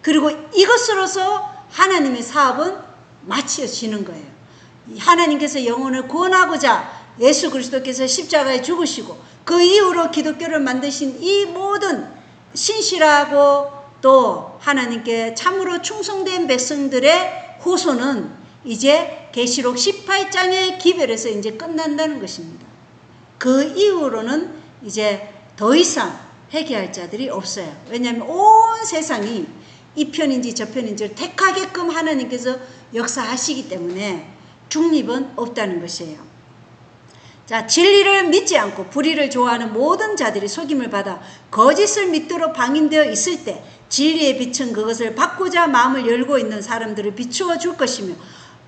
그리고 이것으로서 하나님의 사업은 마치어지는 거예요. 하나님께서 영혼을 구원하고자 예수 그리스도께서 십자가에 죽으시고 그 이후로 기독교를 만드신 이 모든 신실하고 또 하나님께 참으로 충성된 백성들의 후손은 이제 계시록 18장의 기별에서 이제 끝난다는 것입니다. 그 이후로는 이제 더 이상 회개할 자들이 없어요. 왜냐하면 온 세상이 이 편인지 저 편인지를 택하게끔 하나님께서 역사하시기 때문에 중립은 없다는 것이에요. 자, 진리를 믿지 않고 불의를 좋아하는 모든 자들이 속임을 받아 거짓을 믿도록 방임되어 있을 때 진리의 빛은 그것을 받고자 마음을 열고 있는 사람들을 비추어 줄 것이며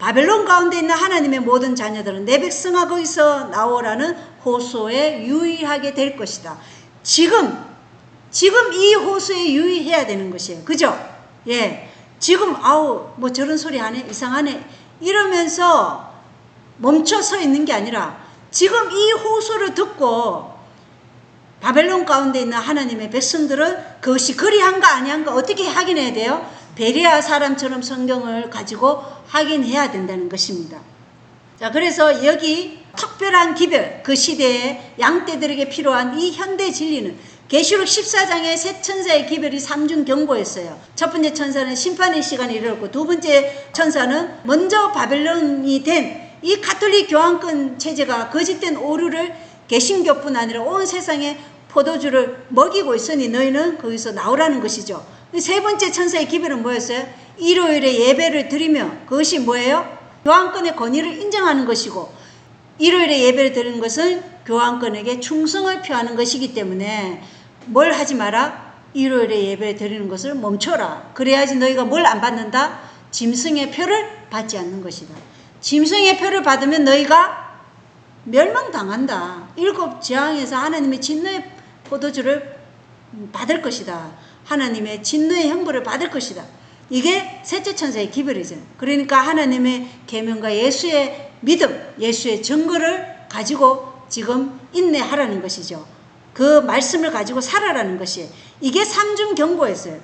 바벨론 가운데 있는 하나님의 모든 자녀들은 내 백성아 거기서 나오라는 호소에 유의하게 될 것이다. 지금 이 호소에 유의해야 되는 것이에요. 그죠? 예. 지금 뭐 저런 소리 하네, 이상하네 이러면서 멈춰 서 있는 게 아니라 지금 이 호소를 듣고 바벨론 가운데 있는 하나님의 백성들은 그것이 그리한가 아니한가 어떻게 확인해야 돼요? 베레아 사람처럼 성경을 가지고 확인해야 된다는 것입니다. 자, 그래서 여기 특별한 기별, 그 시대의 양떼들에게 필요한 이 현대 진리는 계시록 14장의 세 천사의 기별이 3중 경고였어요. 첫 번째 천사는 심판의 시간이 이르렀고, 두 번째 천사는 먼저 바벨론이 된 이 가톨릭 교황권 체제가 거짓된 오류를 개신교뿐 아니라 온 세상에 포도주를 먹이고 있으니 너희는 거기서 나오라는 것이죠. 세 번째 천사의 기별은 뭐였어요? 일요일에 예배를 드리며, 그것이 뭐예요? 교황권의 권위를 인정하는 것이고, 일요일에 예배를 드리는 것은 교황권에게 충성을 표하는 것이기 때문에 뭘 하지 마라? 일요일에 예배를 드리는 것을 멈춰라. 그래야지 너희가 뭘 안 받는다? 짐승의 표를 받지 않는 것이다. 짐승의 표를 받으면 너희가 멸망당한다. 일곱 재앙에서 하나님의 진노의 포도주를 받을 것이다. 하나님의 진노의 형벌을 받을 것이다. 이게 셋째 천사의 기별이죠. 그러니까 하나님의 계명과 예수의 믿음, 예수의 증거를 가지고 지금 인내하라는 것이죠. 그 말씀을 가지고 살아라는 것이, 이게 삼중 경고였어요.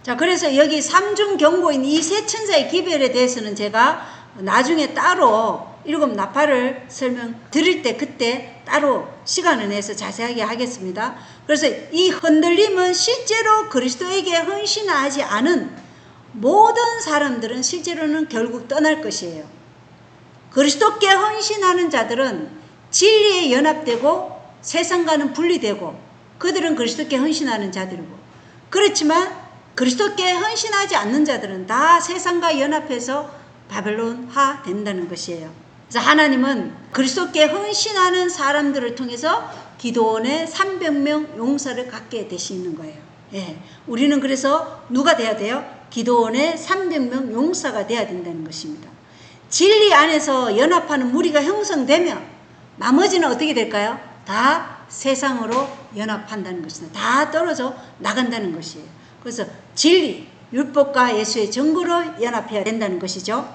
자, 그래서 여기 삼중 경고인 이 세 천사의 기별에 대해서는 제가 나중에 따로 일곱 나팔을 설명드릴 때 그때 따로 시간을 내서 자세하게 하겠습니다. 그래서 이 흔들림은 실제로 그리스도에게 헌신하지 않은 모든 사람들은 실제로는 결국 떠날 것이에요. 그리스도께 헌신하는 자들은 진리에 연합되고 세상과는 분리되고 그들은 그리스도께 헌신하는 자들이고, 그렇지만 그리스도께 헌신하지 않는 자들은 다 세상과 연합해서 바벨론화 된다는 것이에요. 그래서 하나님은 그리스도께 헌신하는 사람들을 통해서 기도원의 300명 용사를 갖게 되시는 거예요. 예, 우리는 그래서 누가 돼야 돼요? 기도원의 300명 용사가 돼야 된다는 것입니다. 진리 안에서 연합하는 무리가 형성되면 나머지는 어떻게 될까요? 다 세상으로 연합한다는 것입니다. 다 떨어져 나간다는 것이에요. 그래서 진리, 율법과 예수의 증거로 연합해야 된다는 것이죠.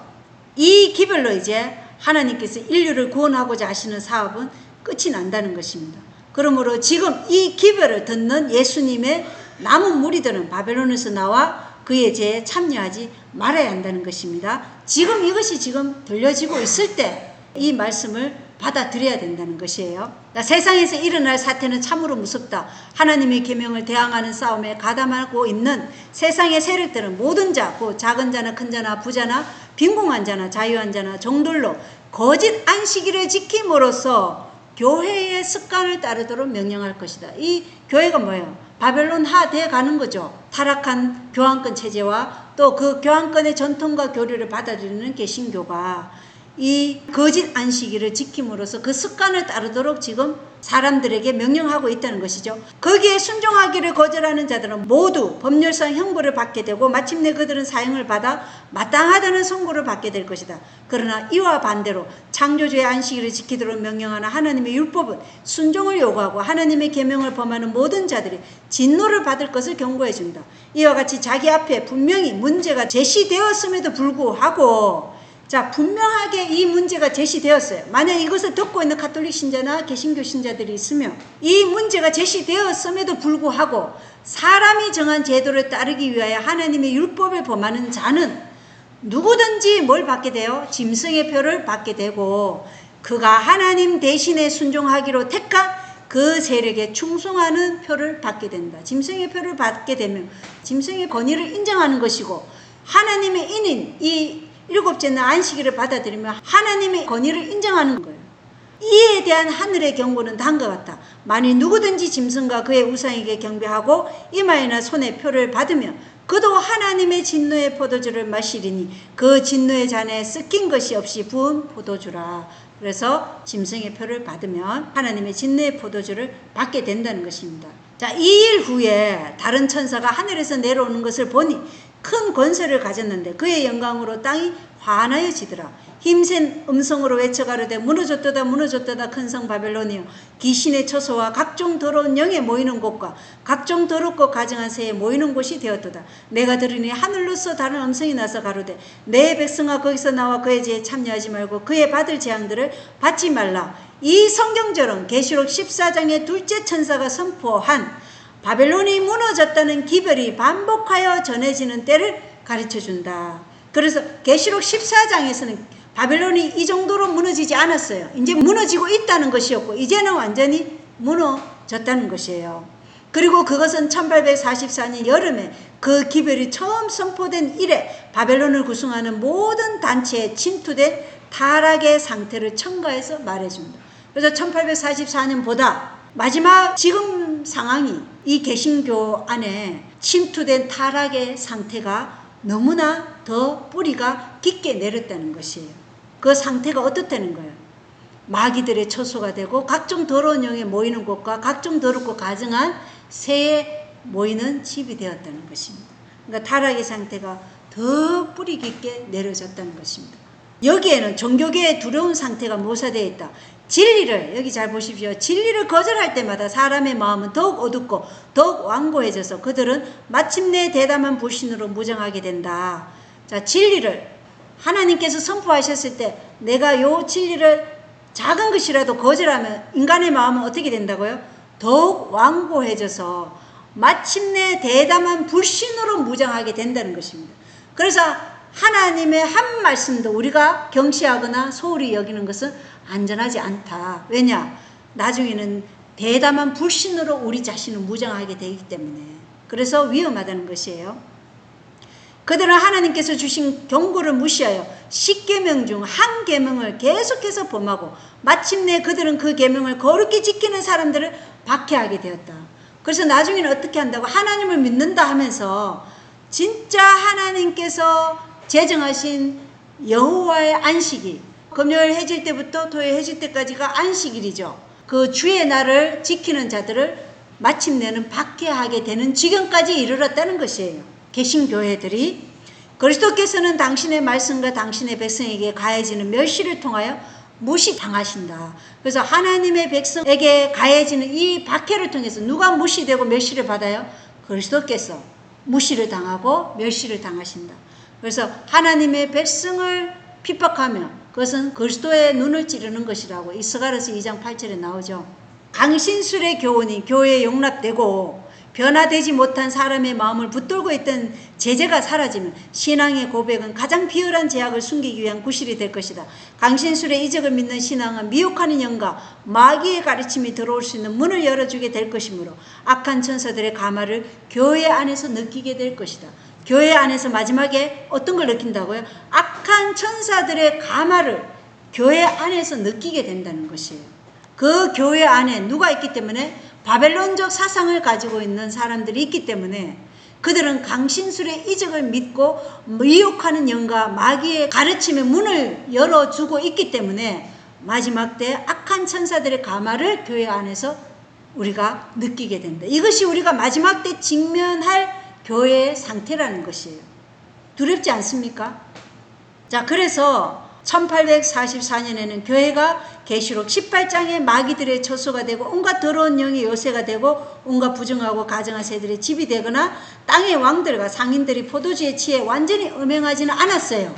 이 기별로 이제 하나님께서 인류를 구원하고자 하시는 사업은 끝이 난다는 것입니다. 그러므로 지금 이 기별을 듣는 예수님의 남은 무리들은 바벨론에서 나와 그의 죄에 참여하지 말아야 한다는 것입니다. 지금 이것이 지금 들려지고 있을 때 이 말씀을 받아들여야 된다는 것이에요. 세상에서 일어날 사태는 참으로 무섭다. 하나님의 계명을 대항하는 싸움에 가담하고 있는 세상의 세력들은 모든 자, 곧 작은 자나 큰 자나 부자나 빈궁한 자나 자유한 자나 정돌로 거짓 안식일을 지킴으로써 교회의 습관을 따르도록 명령할 것이다. 이 교회가 뭐예요? 바벨론화 돼 가는 거죠. 타락한 교황권 체제와 또 그 교황권의 전통과 교류를 받아들이는 개신교가 이 거짓 안식일을 지킴으로써 그 습관을 따르도록 지금 사람들에게 명령하고 있다는 것이죠. 거기에 순종하기를 거절하는 자들은 모두 법률상 형벌을 받게 되고 마침내 그들은 사형을 받아 마땅하다는 선고를 받게 될 것이다. 그러나 이와 반대로 창조주의 안식일을 지키도록 명령하는 하나님의 율법은 순종을 요구하고 하나님의 계명을 범하는 모든 자들이 진노를 받을 것을 경고해 준다. 이와 같이 자기 앞에 분명히 문제가 제시되었음에도 불구하고, 자, 분명하게 이 문제가 제시되었어요. 만약 이것을 듣고 있는 가톨릭 신자나 개신교 신자들이 있으면 이 문제가 제시되었음에도 불구하고 사람이 정한 제도를 따르기 위하여 하나님의 율법을 범하는 자는 누구든지 뭘 받게 돼요? 짐승의 표를 받게 되고, 그가 하나님 대신에 순종하기로 택한 그 세력에 충성하는 표를 받게 된다. 짐승의 표를 받게 되면 짐승의 권위를 인정하는 것이고, 하나님의 인인 이 일곱째는 안식일을 받아들이면 하나님의 권위를 인정하는 거예요. 이에 대한 하늘의 경고는 다음과 같다. 만일 누구든지 짐승과 그의 우상에게 경배하고 이마에나 손에 표를 받으면 그도 하나님의 진노의 포도주를 마시리니 그 진노의 잔에 섞인 것이 없이 부은 포도주라. 그래서 짐승의 표를 받으면 하나님의 진노의 포도주를 받게 된다는 것입니다. 자, 2일 후에 다른 천사가 하늘에서 내려오는 것을 보니 큰 권세를 가졌는데 그의 영광으로 땅이 환하여지더라. 힘센 음성으로 외쳐가로되 무너졌도다 무너졌도다 큰 성 바벨론이여 귀신의 처소와 각종 더러운 영에 모이는 곳과 각종 더럽고 가증한 새에 모이는 곳이 되었도다. 내가 들으니 하늘로서 다른 음성이 나서 가로되 내 백성아 거기서 나와 그의 죄에 참여하지 말고 그의 받을 재앙들을 받지 말라. 이 성경절은 계시록 14장의 둘째 천사가 선포한 바벨론이 무너졌다는 기별이 반복하여 전해지는 때를 가르쳐준다. 그래서 계시록 14장에서는 바벨론이 이 정도로 무너지지 않았어요. 이제 무너지고 있다는 것이었고 이제는 완전히 무너졌다는 것이에요. 그리고 그것은 1844년 여름에 그 기별이 처음 선포된 이래 바벨론을 구성하는 모든 단체에 침투된 타락의 상태를 첨가해서 말해준다. 그래서 1844년보다 마지막 지금 상황이 이 개신교 안에 침투된 타락의 상태가 너무나 더 뿌리가 깊게 내렸다는 것이에요. 그 상태가 어떻다는 거예요? 마귀들의 처소가 되고 각종 더러운 영에 모이는 곳과 각종 더럽고 가증한 새에 모이는 집이 되었다는 것입니다. 그러니까 타락의 상태가 더 뿌리 깊게 내려졌다는 것입니다. 여기에는 종교계의 두려운 상태가 묘사되어 있다. 진리를, 여기 잘 보십시오. 진리를 거절할 때마다 사람의 마음은 더욱 어둡고 더욱 완고해져서 그들은 마침내 대담한 불신으로 무정하게 된다. 자, 진리를 하나님께서 선포하셨을 때 내가 요 진리를 작은 것이라도 거절하면 인간의 마음은 어떻게 된다고요? 더욱 완고해져서 마침내 대담한 불신으로 무정하게 된다는 것입니다. 그래서 하나님의 한 말씀도 우리가 경시하거나 소홀히 여기는 것은 안전하지 않다. 왜냐? 나중에는 대담한 불신으로 우리 자신을 무장하게 되기 때문에. 그래서 위험하다는 것이에요. 그들은 하나님께서 주신 경고를 무시하여 10계명 중 한 계명을 계속해서 범하고 마침내 그들은 그 계명을 거룩히 지키는 사람들을 박해하게 되었다. 그래서 나중에는 어떻게 한다고? 하나님을 믿는다 하면서 진짜 하나님께서 제정하신 여호와의 안식일, 금요일 해질 때부터 토요일 해질 때까지가 안식일이죠. 그 주의 날을 지키는 자들을 마침내는 박해하게 되는 지경까지 이르렀다는 것이에요. 개신교회들이. 그리스도께서는 당신의 말씀과 당신의 백성에게 가해지는 멸시를 통하여 무시당하신다. 그래서 하나님의 백성에게 가해지는 이 박해를 통해서 누가 무시되고 멸시를 받아요? 그리스도께서 무시를 당하고 멸시를 당하신다. 그래서 하나님의 백성을 핍박하며 그것은 그리스도의 눈을 찌르는 것이라고 이스가랴서 2장 8절에 나오죠. 강신술의 교훈이 교회에 용납되고 변화되지 못한 사람의 마음을 붙들고 있던 제재가 사라지면 신앙의 고백은 가장 비열한 제약을 숨기기 위한 구실이 될 것이다. 강신술의 이적을 믿는 신앙은 미혹하는 영과 마귀의 가르침이 들어올 수 있는 문을 열어주게 될 것이므로 악한 천사들의 가마를 교회 안에서 느끼게 될 것이다. 교회 안에서 마지막에 어떤 걸 느낀다고요? 악한 천사들의 가마를 교회 안에서 느끼게 된다는 것이에요. 그 교회 안에 누가 있기 때문에 바벨론적 사상을 가지고 있는 사람들이 있기 때문에 그들은 강신술의 이적을 믿고 미혹하는 영과 마귀의 가르침의 문을 열어주고 있기 때문에 마지막 때 악한 천사들의 가마를 교회 안에서 우리가 느끼게 된다. 이것이 우리가 마지막 때 직면할 교회의 상태라는 것이에요. 두렵지 않습니까? 자, 그래서 1844년에는 교회가 계시록 18장의 마귀들의 처소가 되고 온갖 더러운 영의 요새가 되고 온갖 부정하고 가증한 새들의 집이 되거나 땅의 왕들과 상인들이 포도주에 취해 완전히 음행하지는 않았어요.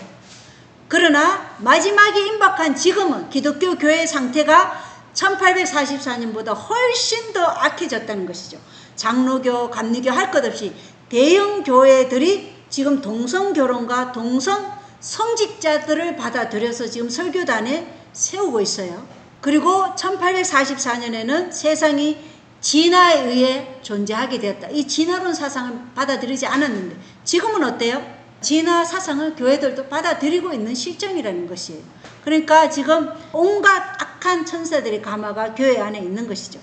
그러나 마지막에 임박한 지금은 기독교 교회의 상태가 1844년보다 훨씬 더 악해졌다는 것이죠. 장로교, 감리교 할 것 없이 대형 교회들이 지금 동성결혼과 동성 성직자들을 받아들여서 지금 설교단에 세우고 있어요. 그리고 1844년에는 세상이 진화에 의해 존재하게 되었다. 이 진화론 사상을 받아들이지 않았는데 지금은 어때요? 진화 사상을 교회들도 받아들이고 있는 실정이라는 것이에요. 그러니까 지금 온갖 악한 천사들의 가마가 교회 안에 있는 것이죠.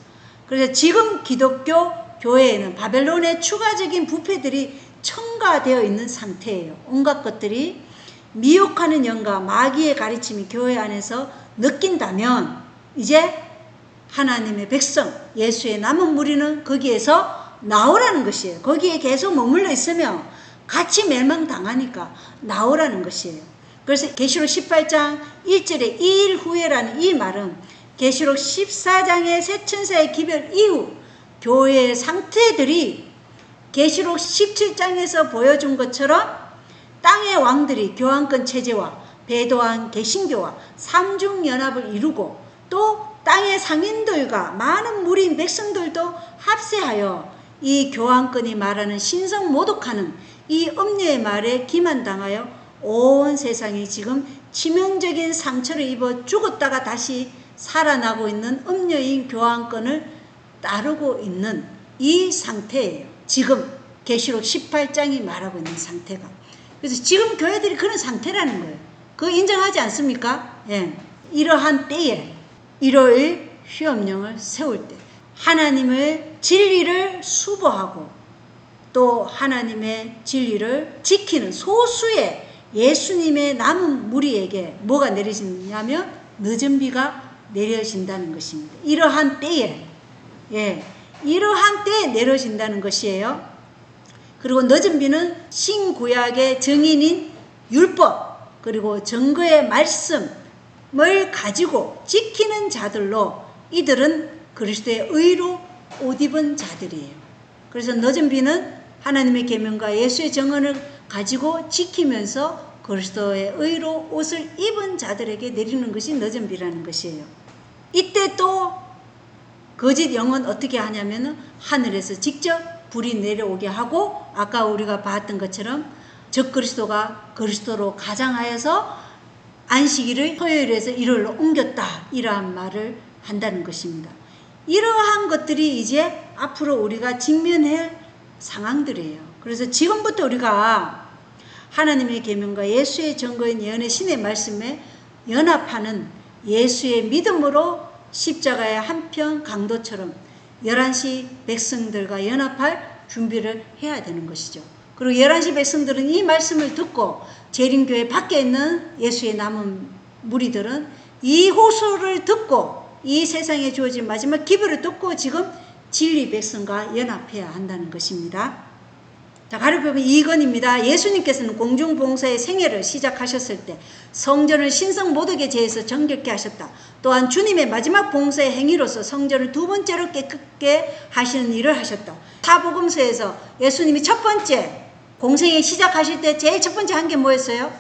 그래서 지금 기독교 교회에는 바벨론의 추가적인 부패들이 첨가되어 있는 상태예요. 온갖 것들이 미혹하는 영과 마귀의 가르침이 교회 안에서 느낀다면 이제 하나님의 백성, 예수의 남은 무리는 거기에서 나오라는 것이에요. 거기에 계속 머물러 있으면 같이 멸망당하니까 나오라는 것이에요. 그래서 계시록 18장 1절에 2일 후에라는 이 말은 계시록 14장의 새 천사의 기별 이후 교회의 상태들이 계시록 17장에서 보여준 것처럼 땅의 왕들이 교환권 체제와 배도한 개신교와 삼중연합을 이루고 또 땅의 상인들과 많은 무리인 백성들도 합세하여 이 교환권이 말하는 신성 모독하는 이 음녀의 말에 기만당하여 온 세상이 지금 치명적인 상처를 입어 죽었다가 다시 살아나고 있는 음녀인 교환권을 따르고 있는 이 상태예요. 지금 계시록 18장이 말하고 있는 상태가. 그래서 지금 교회들이 그런 상태라는 거예요. 그거 인정하지 않습니까? 예. 이러한 때에 일요일 휴업령을 세울 때 하나님의 진리를 수보하고 또 하나님의 진리를 지키는 소수의 예수님의 남은 무리에게 뭐가 내려지냐면 늦은 비가 내려진다는 것입니다. 이러한 때에 이러한 때에 내려진다는 것이에요. 그리고 늦은 비는 신구약의 증인인 율법 그리고 증거의 말씀을 가지고 지키는 자들로 이들은 그리스도의 의로 옷 입은 자들이에요. 그래서 늦은 비는 하나님의 계명과 예수의 정언을 가지고 지키면서 그리스도의 의로 옷을 입은 자들에게 내리는 것이 늦은 비라는 것이에요. 이때 또 거짓 영은 어떻게 하냐면 하늘에서 직접 불이 내려오게 하고 아까 우리가 봤던 것처럼 적그리스도가 그리스도로 가장하여서 안식일을 토요일에서 일요일로 옮겼다 이러한 말을 한다는 것입니다. 이러한 것들이 이제 앞으로 우리가 직면할 상황들이에요. 그래서 지금부터 우리가 하나님의 계명과 예수의 증거인 예언의 신의 말씀에 연합하는 예수의 믿음으로 십자가의 한편 강도처럼 11시 백성들과 연합할 준비를 해야 되는 것이죠. 그리고 11시 백성들은 이 말씀을 듣고 재림교회 밖에 있는 예수의 남은 무리들은 이 호소를 듣고 이 세상에 주어진 마지막 기별을 듣고 지금 진리 백성과 연합해야 한다는 것입니다. 자, 가르펴보면 2권입니다. 예수님께서는 공중봉사의 생애를 시작하셨을 때 성전을 신성 모독에 제해서 정결케 하셨다. 또한 주님의 마지막 봉사의 행위로서 성전을 두 번째로 깨끗게 하시는 일을 하셨다. 사복음서에서 예수님이 첫 번째 공생애 시작하실 때 제일 첫 번째 한 게 뭐였어요?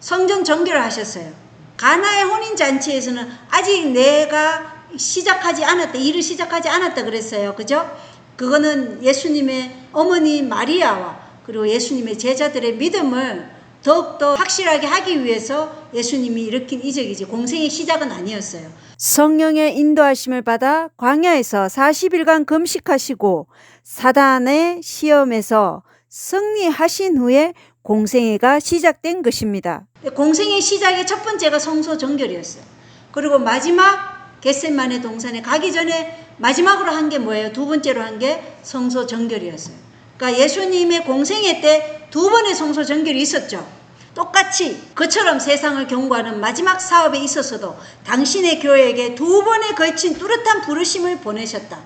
성전 정결을 하셨어요. 가나의 혼인잔치에서는 아직 내가 시작하지 않았다. 일을 시작하지 않았다 그랬어요. 그죠? 그거는 예수님의 어머니 마리아와 그리고 예수님의 제자들의 믿음을 더욱더 확실하게 하기 위해서 예수님이 일으킨 이적이지 공생의 시작은 아니었어요. 성령의 인도하심을 받아 광야에서 40일간 금식하시고 사단의 시험에서 승리하신 후에 공생애가 시작된 것입니다. 공생의 시작의 첫 번째가 성소 정결이었어요. 그리고 마지막 겟세마네 동산에 가기 전에 마지막으로 한 게 뭐예요? 두 번째로 한 게 성소 정결이었어요. 그러니까 예수님의 공생애 때 두 번의 성소 정결이 있었죠. 똑같이 그처럼 세상을 경고하는 마지막 사업에 있어서도 당신의 교회에게 두 번에 걸친 뚜렷한 부르심을 보내셨다.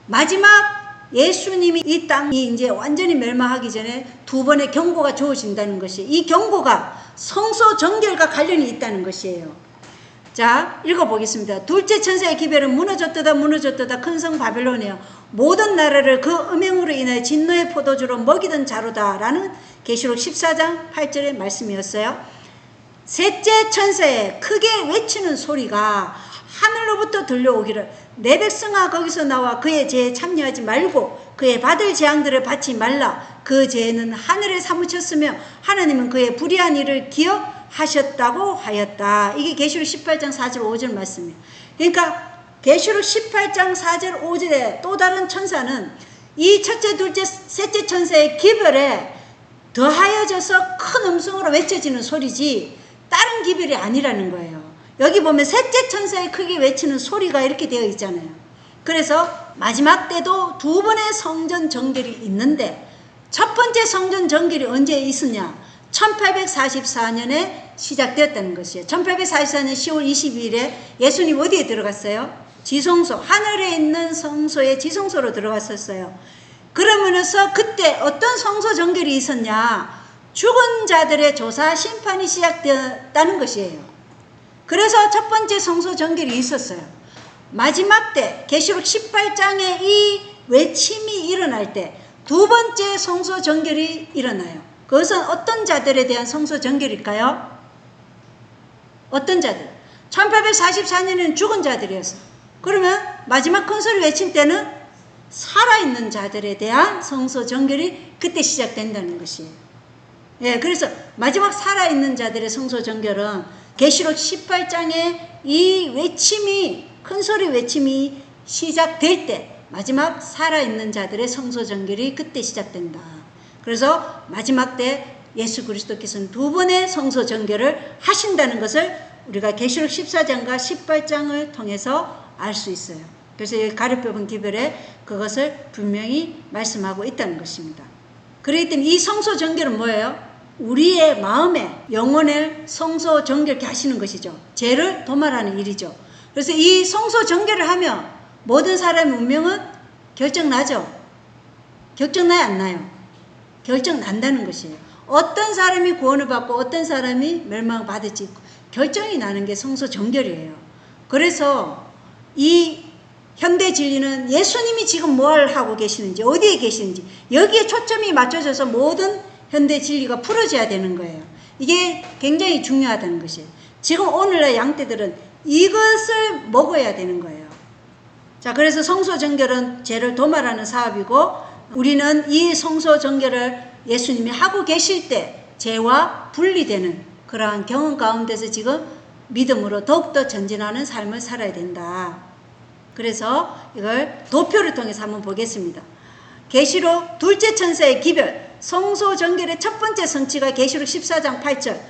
마지막 예수님이 이 땅이 이제 완전히 멸망하기 전에 두 번의 경고가 주어진다는 것이 이 경고가 성소 정결과 관련이 있다는 것이에요. 자, 읽어보겠습니다. 둘째 천사의 기별은 무너졌도다 무너졌도다 큰 성 바벨론이여 모든 나라를 그 음행으로 인하여 진노의 포도주로 먹이던 자로다 라는 계시록 14장 8절의 말씀이었어요. 셋째 천사의 크게 외치는 소리가 하늘로부터 들려오기를 내 백성아 거기서 나와 그의 죄에 참여하지 말고 그의 받을 재앙들을 받지 말라. 그 죄는 하늘에 사무쳤으며 하나님은 그의 불의한 일을 기억하셨다고 하였다. 이게 계시록 18장 4절 5절 말씀이에요. 그러니까 계시록 18장 4절 5절에 또 다른 천사는 이 첫째 둘째 셋째 천사의 기별에 더하여져서 큰 음성으로 외쳐지는 소리지 다른 기별이 아니라는 거예요. 여기 보면 셋째 천사의 크게 외치는 소리가 이렇게 되어 있잖아요. 그래서 마지막 때도 두 번의 성전 정결이 있는데 첫 번째 성전 정결이 언제 있었냐? 1844년에 시작되었다는 것이에요. 1844년 10월 22일에 예수님 어디에 들어갔어요? 지성소, 하늘에 있는 성소에 지성소로 들어갔었어요. 그러면서 그때 어떤 성소 정결이 있었냐? 죽은 자들의 조사 심판이 시작되었다는 것이에요. 그래서 첫 번째 성소 정결이 있었어요. 마지막 때 계시록 18장에 이 외침이 일어날 때 두 번째 성소 정결이 일어나요. 그것은 어떤 자들에 대한 성소 정결일까요? 어떤 자들? 1844년에는 죽은 자들이었어요. 그러면 마지막 큰 소리 외친 때는 살아있는 자들에 대한 성소 정결이 그때 시작된다는 것이에요. 예, 그래서 마지막 살아있는 자들의 성소 정결은 계시록 18장에 이 외침이, 큰 소리 외침이 시작될 때 마지막 살아있는 자들의 성소 정결이 그때 시작된다. 그래서 마지막 때 예수 그리스도께서는 두 번의 성소 정결을 하신다는 것을 우리가 계시록 14장과 18장을 통해서 알 수 있어요. 그래서 가르법은 기별에 그것을 분명히 말씀하고 있다는 것입니다. 그렇기 때문에 이 성소 정결은 뭐예요? 우리의 마음에 영혼을 성소 정결케 하시는 것이죠. 죄를 도말하는 일이죠. 그래서 이 성소 정결을 하면 모든 사람의 운명은 결정나죠. 결정나요, 안 나요? 결정난다는 것이에요. 어떤 사람이 구원을 받고 어떤 사람이 멸망을 받을지 결정이 나는 게 성소 정결이에요. 그래서 이 현대 진리는 예수님이 지금 뭘 하고 계시는지, 어디에 계시는지 여기에 초점이 맞춰져서 모든 현대 진리가 풀어져야 되는 거예요. 이게 굉장히 중요하다는 것이에요. 지금 오늘날 양떼들은 이것을 먹어야 되는 거예요. 자, 그래서 성소 정결은 죄를 도말하는 사업이고, 우리는 이 성소 정결을 예수님이 하고 계실 때 죄와 분리되는 그러한 경험 가운데서 지금 믿음으로 더욱더 전진하는 삶을 살아야 된다. 그래서 이걸 도표를 통해서 한번 보겠습니다. 계시록 둘째 천사의 기별, 성소 정결의 첫 번째 성취가 계시록 14장 8절.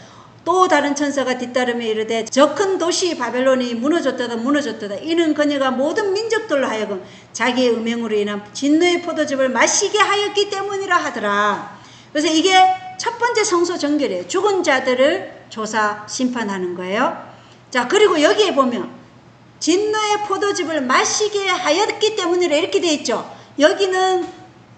또 다른 천사가 뒤따르며 이르되 저 큰 도시 바벨론이 무너졌도다 무너졌도다. 이는 그녀가 모든 민족들로 하여금 자기의 음행으로 인한 진노의 포도즙을 마시게 하였기 때문이라 하더라. 그래서 이게 첫 번째 성소 정결이에요. 죽은 자들을 조사 심판하는 거예요. 자, 그리고 여기에 보면 진노의 포도즙을 마시게 하였기 때문이라 이렇게 되어 있죠. 여기는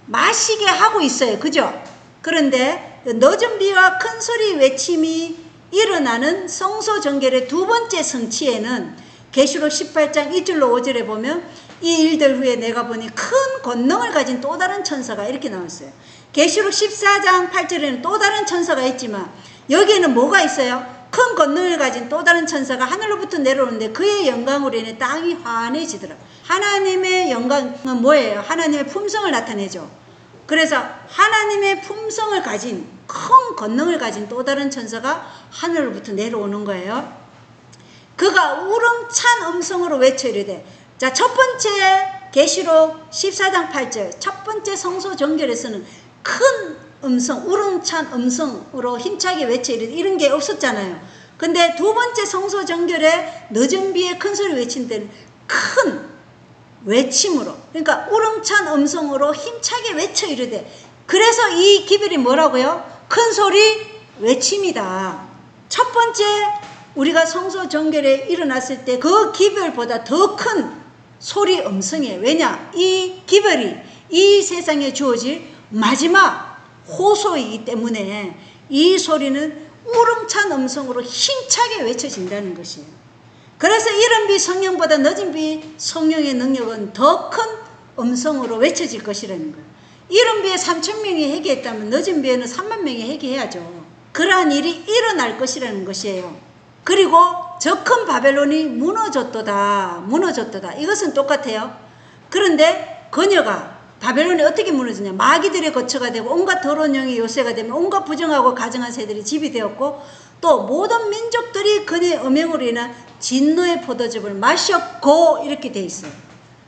마시게 하고 있어요. 그죠? 그런데 늦은 비와 큰 소리 외침이 일어나는 성소 정결의 두 번째 성취에는 계시록 18장 1절로 5절에 보면 이 일들 후에 내가 보니 큰 권능을 가진 또 다른 천사가 이렇게 나왔어요. 계시록 14장 8절에는 또 다른 천사가 있지만 여기에는 뭐가 있어요? 큰 권능을 가진 또 다른 천사가 하늘로부터 내려오는데 그의 영광으로 인해 땅이 환해지더라. 하나님의 영광은 뭐예요? 하나님의 품성을 나타내죠. 그래서 하나님의 품성을 가진 큰 권능을 가진 또 다른 천사가 하늘로부터 내려오는 거예요. 그가 우렁찬 음성으로 외쳐 이르되, 자, 첫 번째 계시록 14장 8절 첫 번째 성소 정결에서는 큰 음성, 우렁찬 음성으로 힘차게 외쳐 이르되 이런 게 없었잖아요. 근데 두 번째 성소 정결에 늦은 비에 큰 소리 외친 때는 큰 외침으로, 그러니까 우렁찬 음성으로 힘차게 외쳐 이르되, 그래서 이 기별이 뭐라고요? 큰 소리 외침이다. 첫 번째 우리가 성소 정결에 일어났을 때 그 기별보다 더 큰 소리 음성이에요. 왜냐? 이 기별이 이 세상에 주어질 마지막 호소이기 때문에 이 소리는 우렁찬 음성으로 힘차게 외쳐진다는 것이에요. 그래서 이른 비 성령보다 늦은 비 성령의 능력은 더 큰 음성으로 외쳐질 것이라는 거예요. 이른 비에 3,000명이 회개했다면 늦은 비에는 3만 명이 회개해야죠. 그러한 일이 일어날 것이라는 것이에요. 그리고 저 큰 바벨론이 무너졌도다. 이것은 똑같아요. 그런데 그녀가 바벨론이 어떻게 무너지냐? 마귀들의 거처가 되고 온갖 더러운 영의 요새가 되며 온갖 부정하고 가증한 새들이 집이 되었고 또 모든 민족들이 그녀의 음행으로 인한 진노의 포도즙을 마셨고 이렇게 돼 있어요.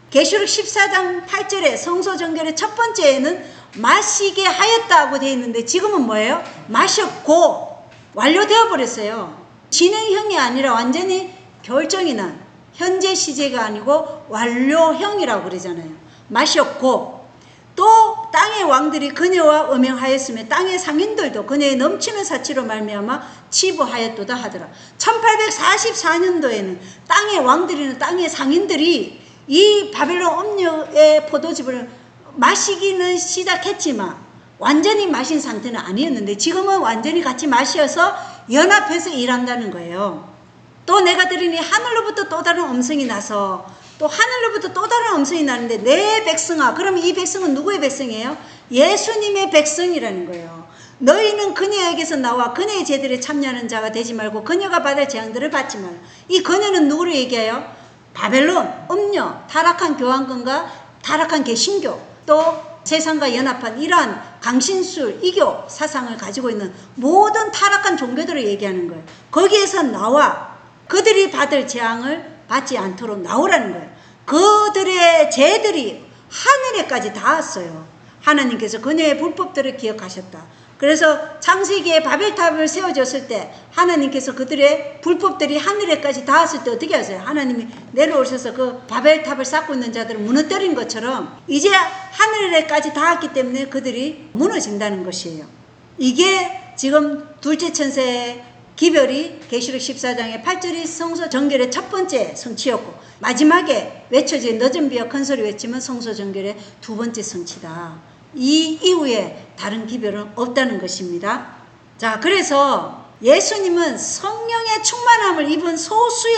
계시록 14장 8절에 성소 정결의 첫 번째에는 마시게 하였다고 돼 있는데 지금은 뭐예요? 마셨고 완료되어 버렸어요. 진행형이 아니라 완전히 결정이 난 현재 시제가 아니고 완료형이라고 그러잖아요. 마셨고 또 땅의 왕들이 그녀와 음행하였으며 땅의 상인들도 그녀의 넘치는 사치로 말미암아 치부하였도다 하더라. 1844년도에는 땅의 왕들이나 땅의 상인들이 이 바벨론 음료의 포도즙을 마시기는 시작했지만 완전히 마신 상태는 아니었는데 지금은 완전히 같이 마셔서 연합해서 일한다는 거예요. 또 내가 들으니 하늘로부터 또 다른 음성이 나서 또 하늘로부터 또 다른 음성이 나는데 내 백성아, 그러면 이 백성은 누구의 백성이에요? 예수님의 백성이라는 거예요. 너희는 그녀에게서 나와 그녀의 제들에 참여하는 자가 되지 말고 그녀가 받을 재앙들을 받지 말라. 이 그녀는 누구를 얘기해요? 바벨론, 음녀, 타락한 교황권과 타락한 개신교, 또 세상과 연합한 이러한 강신술, 이교 사상을 가지고 있는 모든 타락한 종교들을 얘기하는 거예요. 거기에서 나와 그들이 받을 재앙을 받지 않도록 나오라는 거예요. 그들의 죄들이 하늘에까지 닿았어요. 하나님께서 그녀의 불법들을 기억하셨다. 그래서 창세기에 바벨탑을 세워졌을 때 하나님께서 그들의 불법들이 하늘에까지 닿았을 때 어떻게 하세요? 하나님이 내려오셔서 그 바벨탑을 쌓고 있는 자들을 무너뜨린 것처럼 이제 하늘에까지 닿았기 때문에 그들이 무너진다는 것이에요. 이게 지금 둘째 천사의 기별이 계시록 14장의 8절이 성소 정결의 첫 번째 성취였고 마지막에 외쳐진 늦은 비와 큰 소리 외치면 성소 정결의 두 번째 성취다. 이 이후에 다른 기별은 없다는 것입니다. 자, 그래서 예수님은 성령의 충만함을 입은 소수의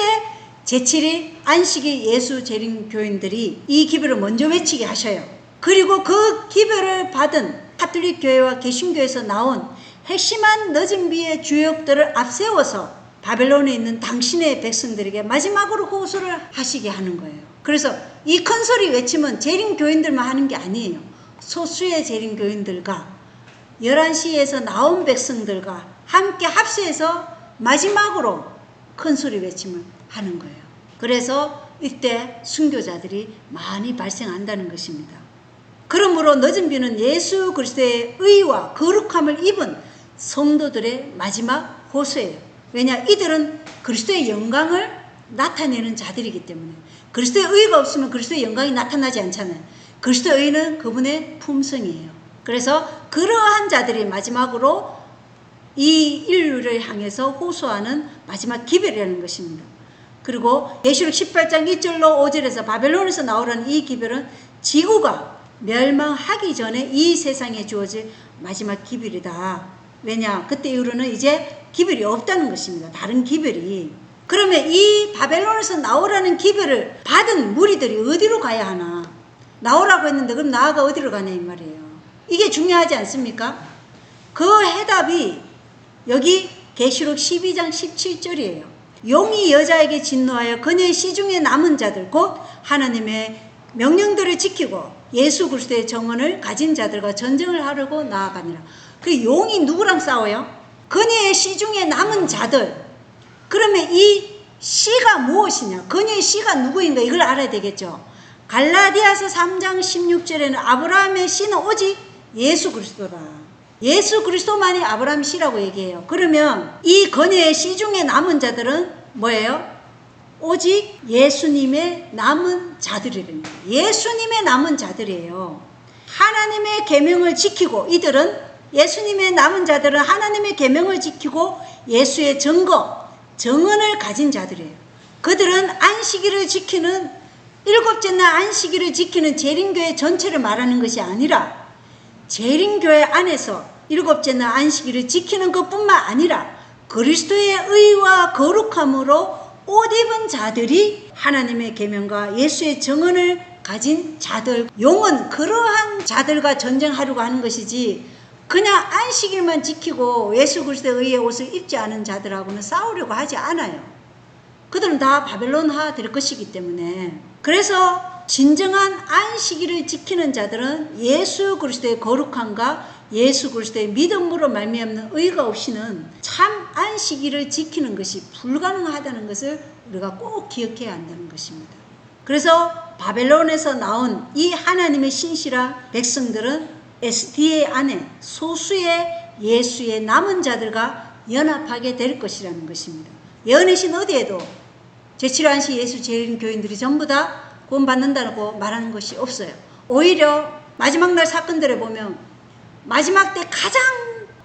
제7일 안식일 예수 재림 교인들이 이 기별을 먼저 외치게 하셔요. 그리고 그 기별을 받은 가톨릭 교회와 개신교에서 나온 핵심한 늦은 비의 주역들을 앞세워서 바벨론에 있는 당신의 백성들에게 마지막으로 호소를 하시게 하는 거예요. 그래서 이 큰 소리 외치면 재림 교인들만 하는 게 아니에요. 소수의 재림 교인들과 11시에서 나온 백성들과 함께 합세해서 마지막으로 큰 소리 외침을 하는 거예요. 그래서 이때 순교자들이 많이 발생한다는 것입니다. 그러므로 늦은 비는 예수 그리스도의 의와 거룩함을 입은 성도들의 마지막 호소예요. 왜냐? 이들은 그리스도의 영광을 나타내는 자들이기 때문에. 그리스도의 의가 없으면 그리스도의 영광이 나타나지 않잖아요. 그리스도의 의는 그분의 품성이에요. 그래서 그러한 자들이 마지막으로 이 인류를 향해서 호소하는 마지막 기별이라는 것입니다. 그리고 계시록 18장 1절로 5절에서 바벨론에서 나오는 이 기별은 지구가 멸망하기 전에 이 세상에 주어질 마지막 기별이다. 왜냐? 그때 이후로는 이제 기별이 없다는 것입니다. 다른 기별이. 그러면 이 바벨론에서 나오라는 기별을 받은 무리들이 어디로 가야 하나? 나오라고 했는데 그럼 나아가 어디로 가냐 이 말이에요. 이게 중요하지 않습니까? 그 해답이 여기 계시록 12장 17절이에요. 용이 여자에게 진노하여 그녀의 시중에 남은 자들 곧 하나님의 명령들을 지키고 예수 그리스도의 정언을 가진 자들과 전쟁을 하려고 나아가니라. 그 용이 누구랑 싸워요? 그녀의 시중에 남은 자들. 그러면 이 씨가 무엇이냐? 그녀의 씨가 누구인가? 이걸 알아야 되겠죠. 갈라디아서 3장 16절에는 아브라함의 씨는 오직 예수 그리스도라. 예수 그리스도만이 아브라함 씨라고 얘기해요. 그러면 이 그녀의 씨 중에 남은 자들은 뭐예요? 오직 예수님의 남은 자들이라는 거예요. 예수님의 남은 자들이에요. 하나님의 계명을 지키고 이들은 예수님의 남은 자들은 하나님의 계명을 지키고 예수의 증거, 정언을 가진 자들이에요. 그들은 안식일을 지키는 일곱째 날 안식일을 지키는 재림교회 전체를 말하는 것이 아니라 재림교회 안에서 일곱째 날 안식일을 지키는 것뿐만 아니라 그리스도의 의와 거룩함으로 옷 입은 자들이 하나님의 계명과 예수의 정언을 가진 자들. 용은 그러한 자들과 전쟁하려고 하는 것이지 그냥 안식일만 지키고 예수 그리스도의 의의 옷을 입지 않은 자들하고는 싸우려고 하지 않아요. 그들은 다 바벨론화 될 것이기 때문에. 그래서 진정한 안식일을 지키는 자들은 예수 그리스도의 거룩함과 예수 그리스도의 믿음으로 말미암는 의가 없이는 참 안식일을 지키는 것이 불가능하다는 것을 우리가 꼭 기억해야 한다는 것입니다. 그래서 바벨론에서 나온 이 하나님의 신실한 백성들은 SDA 안에 소수의 예수의 남은 자들과 연합하게 될 것이라는 것입니다. 예언의 신 어디에도 제7안식 예수 재림 교인들이 전부 다 구원받는다고 말하는 것이 없어요. 오히려 마지막 날 사건들을 보면 마지막 때 가장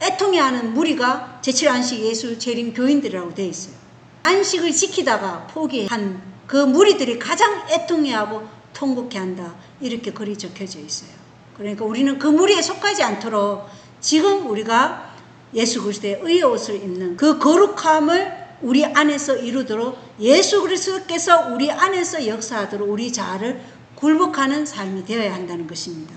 애통해하는 무리가 제7안식 예수 재림 교인들이라고 되어 있어요. 안식을 지키다가 포기한 그 무리들이 가장 애통해하고 통곡해한다. 이렇게 글이 적혀져 있어요. 그러니까 우리는 그 무리에 속하지 않도록 지금 우리가 예수 그리스도의 의의 옷을 입는 그 거룩함을 우리 안에서 이루도록 예수 그리스도께서 우리 안에서 역사하도록 우리 자아를 굴복하는 삶이 되어야 한다는 것입니다.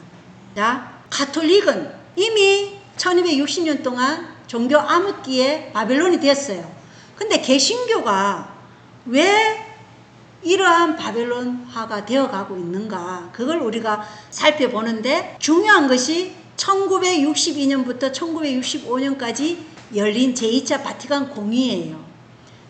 자, 가톨릭은 이미 1260년 동안 종교 암흑기에 바벨론이 되었어요. 근데 개신교가 왜 이러한 바벨론화가 되어가고 있는가, 그걸 우리가 살펴보는데 중요한 것이 1962년부터 1965년까지 열린 제2차 바티칸 공의회예요.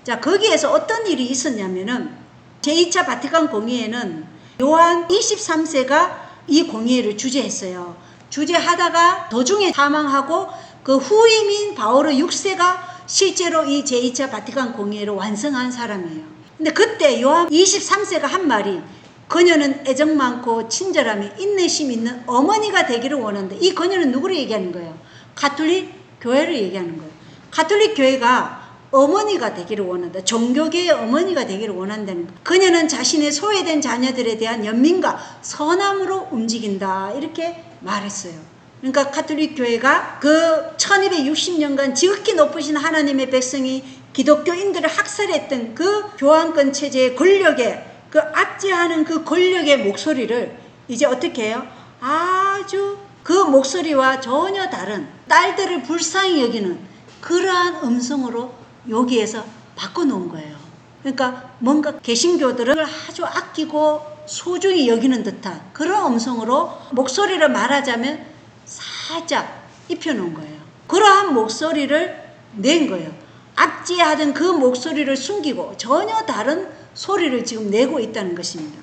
자, 거기에서 어떤 일이 있었냐면은 제2차 바티칸 공의회는 요한 23세가 이 공의회를 주재했어요. 주재하다가 도중에 사망하고 그 후임인 바오로 6세가 실제로 이 제2차 바티칸 공의회를 완성한 사람이에요. 근데 그때 요한 23세가 한 말이, 그녀는 애정 많고 친절함이 인내심 있는 어머니가 되기를 원한다. 이 그녀는 누구를 얘기하는 거예요? 가톨릭 교회를 얘기하는 거예요. 가톨릭 교회가 어머니가 되기를 원한다. 종교계의 어머니가 되기를 원한다는 거예요. 그녀는 자신의 소외된 자녀들에 대한 연민과 선함으로 움직인다. 이렇게 말했어요. 그러니까 가톨릭 교회가 그 1260년간 지극히 높으신 하나님의 백성이 기독교인들을 학살했던 그 교황권 체제의 권력에 그 압제하는 그 권력의 목소리를 이제 어떻게 해요? 아주 그 목소리와 전혀 다른, 딸들을 불쌍히 여기는 그러한 음성으로 여기에서 바꿔놓은 거예요. 그러니까 뭔가 개신교들을 아주 아끼고 소중히 여기는 듯한 그런 음성으로 목소리를 말하자면 살짝 입혀놓은 거예요. 그러한 목소리를 낸 거예요. 압제하던 그 목소리를 숨기고 전혀 다른 소리를 지금 내고 있다는 것입니다.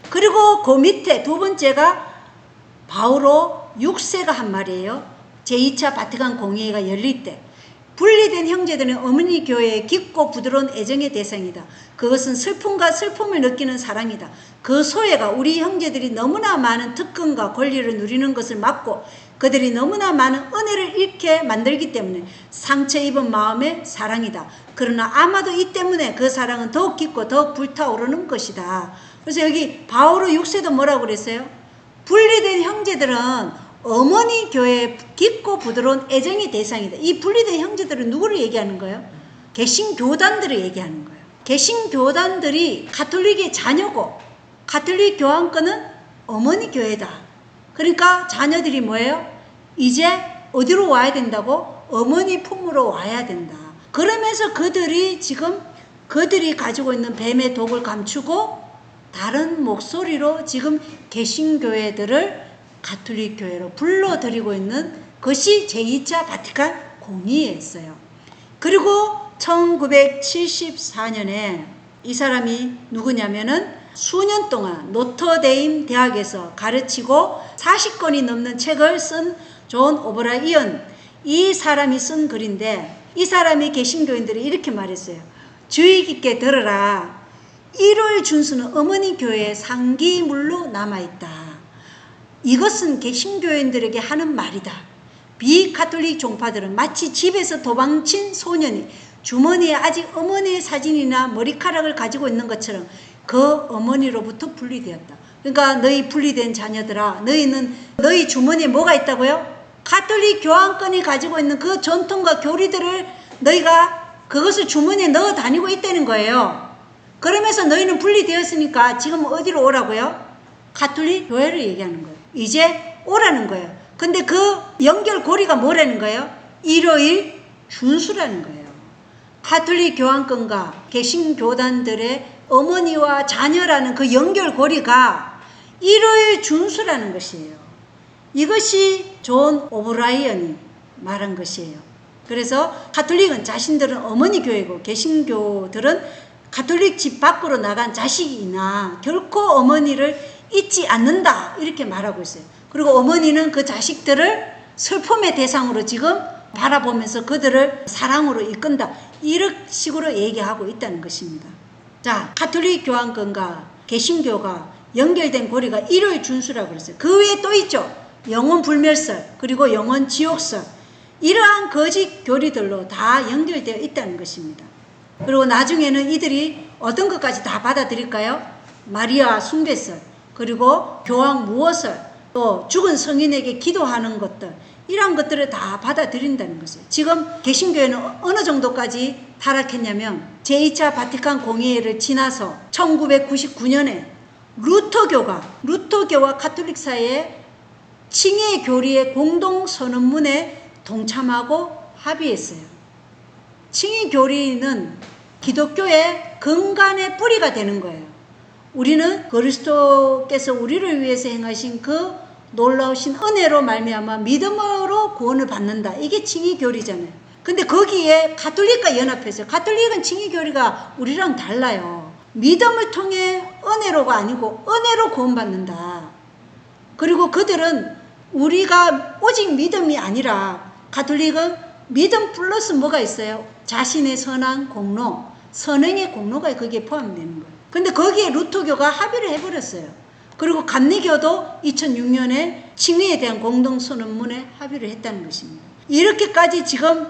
그리고 그 밑에 두 번째가 바오로 6세가 한 말이에요. 제2차 바티칸 공의회가 열릴 때 분리된 형제들은 어머니 교회의 깊고 부드러운 애정의 대상이다. 그것은 슬픔과 슬픔을 느끼는 사랑이다. 그 소외가 우리 형제들이 너무나 많은 특권과 권리를 누리는 것을 막고 그들이 너무나 많은 은혜를 잃게 만들기 때문에 상처 입은 마음의 사랑이다. 그러나 아마도 이 때문에 그 사랑은 더욱 깊고 더욱 불타오르는 것이다. 그래서 여기 바오로 6세도 뭐라고 그랬어요? 분리된 형제들은 어머니 교회의 깊고 부드러운 애정의 대상이다. 이 분리된 형제들은 누구를 얘기하는 거예요? 개신교단들을 얘기하는 거예요. 개신교단들이 가톨릭의 자녀고 가톨릭 교황권은 어머니 교회다. 그러니까 자녀들이 뭐예요? 이제 어디로 와야 된다고? 어머니 품으로 와야 된다. 그러면서 그들이 지금 그들이 가지고 있는 뱀의 독을 감추고 다른 목소리로 지금 개신교회들을 가톨릭 교회로 불러들이고 있는 것이 제2차 바티칸 공의회였어요. 그리고 1974년에 이 사람이 누구냐면은 수년 동안 노터데임 대학에서 가르치고 40권이 넘는 책을 쓴 존 오브라이언, 이 사람이 쓴 글인데 이 사람이 개신교인들이 이렇게 말했어요. 주의 깊게 들어라. 일요일 준수는 어머니 교회의 상기물로 남아있다. 이것은 개신교인들에게 하는 말이다. 비가톨릭 종파들은 마치 집에서 도망친 소년이 주머니에 아직 어머니의 사진이나 머리카락을 가지고 있는 것처럼 그 어머니로부터 분리되었다. 그러니까 너희 분리된 자녀들아, 너희는 너희 주머니에 뭐가 있다고요? 가톨릭 교황권이 가지고 있는 그 전통과 교리들을 너희가 그것을 주머니에 넣어 다니고 있다는 거예요. 그러면서 너희는 분리되었으니까 지금 어디로 오라고요? 가톨릭 교회를 얘기하는 거예요. 이제 오라는 거예요. 근데 그 연결고리가 뭐라는 거예요? 일요일 준수라는 거예요. 가톨릭 교황권과 개신교단들의 어머니와 자녀라는 그 연결고리가 일요일 준수라는 것이에요. 이것이 존 오브라이언이 말한 것이에요. 그래서 가톨릭은 자신들은 어머니 교회고 개신교들은 가톨릭 집 밖으로 나간 자식이나 결코 어머니를 잊지 않는다. 이렇게 말하고 있어요. 그리고 어머니는 그 자식들을 슬픔의 대상으로 지금 바라보면서 그들을 사랑으로 이끈다. 이런 식으로 얘기하고 있다는 것입니다. 자, 가톨릭 교황권과 개신교가 연결된 고리가 일요일 준수라고 그랬어요. 그 외에 또 있죠. 영혼 불멸설, 그리고 영혼 지옥설. 이러한 거짓 교리들로 다 연결되어 있다는 것입니다. 그리고 나중에는 이들이 어떤 것까지 다 받아들일까요? 마리아 숭배설, 그리고 교황 무호설, 또 죽은 성인에게 기도하는 것들, 이러한 것들을 다 받아들인다는 것이에요. 지금 개신교회는 어느 정도까지 타락했냐면 제2차 바티칸 공의회를 지나서 1999년에 루터교와 가톨릭 사이에 칭의 교리의 공동선언문에 동참하고 합의했어요. 칭의 교리는 기독교의 근간의 뿌리가 되는 거예요. 우리는 그리스도께서 우리를 위해서 행하신 그 놀라우신 은혜로 말미암아 믿음으로 구원을 받는다. 이게 칭의 교리잖아요. 근데 거기에 가톨릭과 연합했어요. 가톨릭은 칭의 교리가 우리랑 달라요. 믿음을 통해 은혜로가 아니고 은혜로 구원받는다. 그리고 그들은 우리가 오직 믿음이 아니라 가톨릭은 믿음 플러스 뭐가 있어요? 자신의 선한 공로, 선행의 공로가 거기에 포함되는 거예요. 근데 거기에 루터교가 합의를 해버렸어요. 그리고 감리교도 2006년에 칭의에 대한 공동선언문에 합의를 했다는 것입니다. 이렇게까지 지금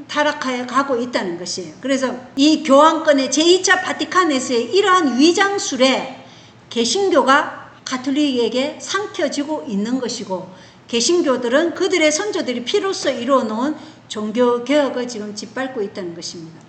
타락하여 가고 있다는 것이에요. 그래서 이 교황권의 제2차 바티칸에서의 이러한 위장술에 개신교가 가톨릭에게 삼켜지고 있는 것이고, 개신교들은 그들의 선조들이 피로써 이루어놓은 종교개혁을 지금 짓밟고 있다는 것입니다.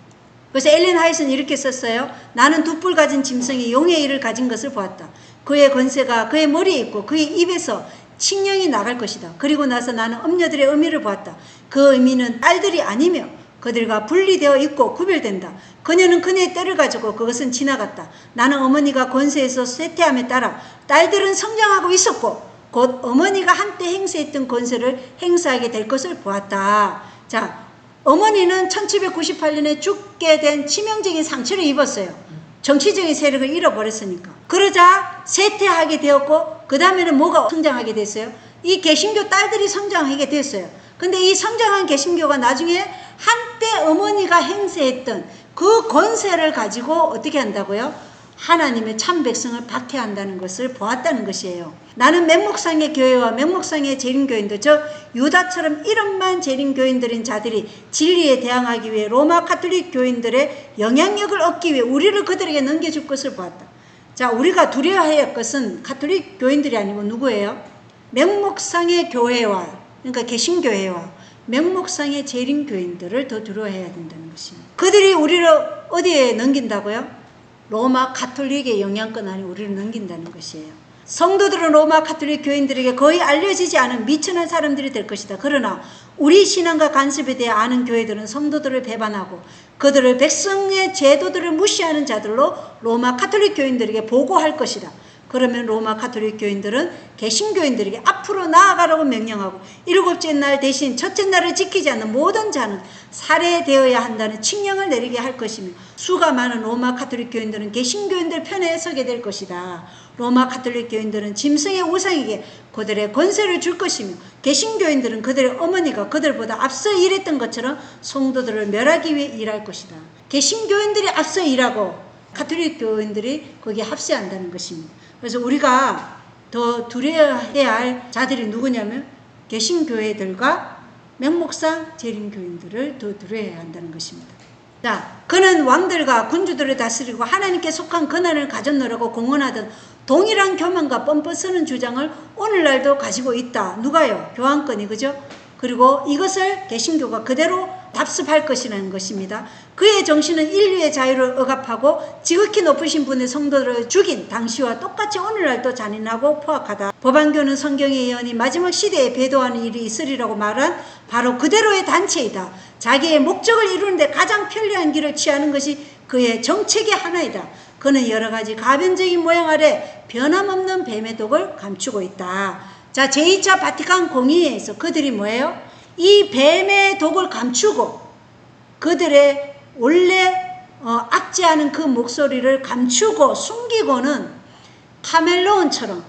그래서 엘렌 하이트는 이렇게 썼어요. 나는 두 뿔 가진 짐승이 용의 일을 가진 것을 보았다. 그의 권세가 그의 머리에 있고 그의 입에서 칙령이 나갈 것이다. 그리고 나서 나는 엄녀들의 의미를 보았다. 그 의미는 딸들이 아니며 그들과 분리되어 있고 구별된다. 그녀는 그녀의 때를 가지고 그것은 지나갔다. 나는 어머니가 권세에서 쇠퇴함에 따라 딸들은 성장하고 있었고 곧 어머니가 한때 행사했던 권세를 행사하게 될 것을 보았다. 자, 어머니는 1798년에 죽게 된 치명적인 상처를 입었어요. 정치적인 세력을 잃어버렸으니까. 그러자 쇠퇴하게 되었고 그 다음에는 뭐가 성장하게 됐어요? 이 개신교 딸들이 성장하게 됐어요. 근데 이 성장한 개신교가 나중에 한때 어머니가 행세했던 그 권세를 가지고 어떻게 한다고요? 하나님의 참 백성을 박해한다는 것을 보았다는 것이에요. 나는 맹목상의 교회와 맹목상의 재림교인들, 저 유다처럼 이름만 재림교인들인 자들이 진리에 대항하기 위해 로마 가톨릭 교인들의 영향력을 얻기 위해 우리를 그들에게 넘겨줄 것을 보았다. 자, 우리가 두려워해야 할 것은 가톨릭 교인들이 아니고 누구예요? 맹목상의 교회와, 그러니까 개신교회와 맹목상의 재림교인들을 더 두려워해야 된다는 것입니다. 그들이 우리를 어디에 넘긴다고요? 로마 가톨릭의 영향권 안에 우리를 넘긴다는 것이에요. 성도들은 로마 가톨릭 교인들에게 거의 알려지지 않은 미천한 사람들이 될 것이다. 그러나 우리 신앙과 간섭에 대해 아는 교회들은 성도들을 배반하고 그들을 백성의 제도들을 무시하는 자들로 로마 가톨릭 교인들에게 보고할 것이다. 그러면 로마 가톨릭 교인들은 개신교인들에게 앞으로 나아가라고 명령하고 일곱째 날 대신 첫째 날을 지키지 않는 모든 자는 살해되어야 한다는 칙령을 내리게 할 것이며 수가 많은 로마 가톨릭 교인들은 개신교인들 편에 서게 될 것이다. 로마 가톨릭 교인들은 짐승의 우상에게 그들의 권세를 줄 것이며 개신교인들은 그들의 어머니가 그들보다 앞서 일했던 것처럼 성도들을 멸하기 위해 일할 것이다. 개신교인들이 앞서 일하고 가톨릭 교인들이 거기에 합세한다는 것입니다. 그래서 우리가 더 두려워해야 할 자들이 누구냐면 개신교회들과 맹목상 재림교인들을 더 두려워해야 한다는 것입니다. 자, 그는 왕들과 군주들을 다스리고 하나님께 속한 권한을 가졌노라고 공언하던 동일한 교만과 뻔뻔쓰는 주장을 오늘날도 가지고 있다. 누가요? 교황권이, 그죠? 그리고 이것을 개신교가 그대로 답습할 것이라는 것입니다. 그의 정신은 인류의 자유를 억압하고 지극히 높으신 분의 성도들을 죽인 당시와 똑같이 오늘날도 잔인하고 포악하다. 법안교는 성경의 예언이 마지막 시대에 배도하는 일이 있으리라고 말한 바로 그대로의 단체이다. 자기의 목적을 이루는데 가장 편리한 길을 취하는 것이 그의 정책의 하나이다. 그는 여러 가지 가변적인 모양 아래 변함없는 뱀의 독을 감추고 있다. 자, 제2차 바티칸 공의회에서 그들이 뭐예요? 이 뱀의 독을 감추고 그들의 원래 악재하는 그 목소리를 감추고 숨기고는 카멜레온처럼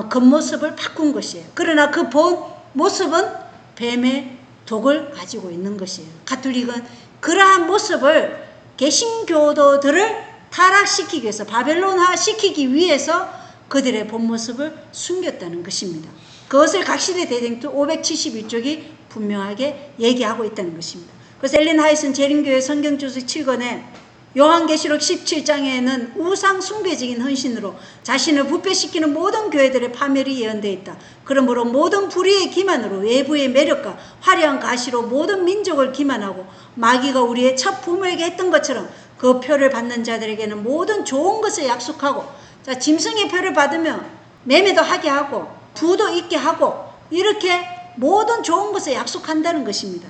겉모습을 바꾼 것이에요. 그러나 그 본 모습은 뱀의 독을 가지고 있는 것이에요. 가톨릭은 그러한 모습을 개신교도들을 타락시키기 위해서, 바벨론화 시키기 위해서 그들의 본 모습을 숨겼다는 것입니다. 그것을 각시대 대쟁투 571쪽이 분명하게 얘기하고 있다는 것입니다. 그래서 엘렌 하이트는 재림교회 성경주석 7권에 요한계시록 17장에는 우상 숭배적인 헌신으로 자신을 부패시키는 모든 교회들의 파멸이 예언되어 있다. 그러므로 모든 불의의 기만으로 외부의 매력과 화려한 가시로 모든 민족을 기만하고 마귀가 우리의 첫 부모에게 했던 것처럼 그 표를 받는 자들에게는 모든 좋은 것을 약속하고, 자, 짐승의 표를 받으면 매매도 하게 하고 부도 있게 하고 이렇게 모든 좋은 것을 약속한다는 것입니다.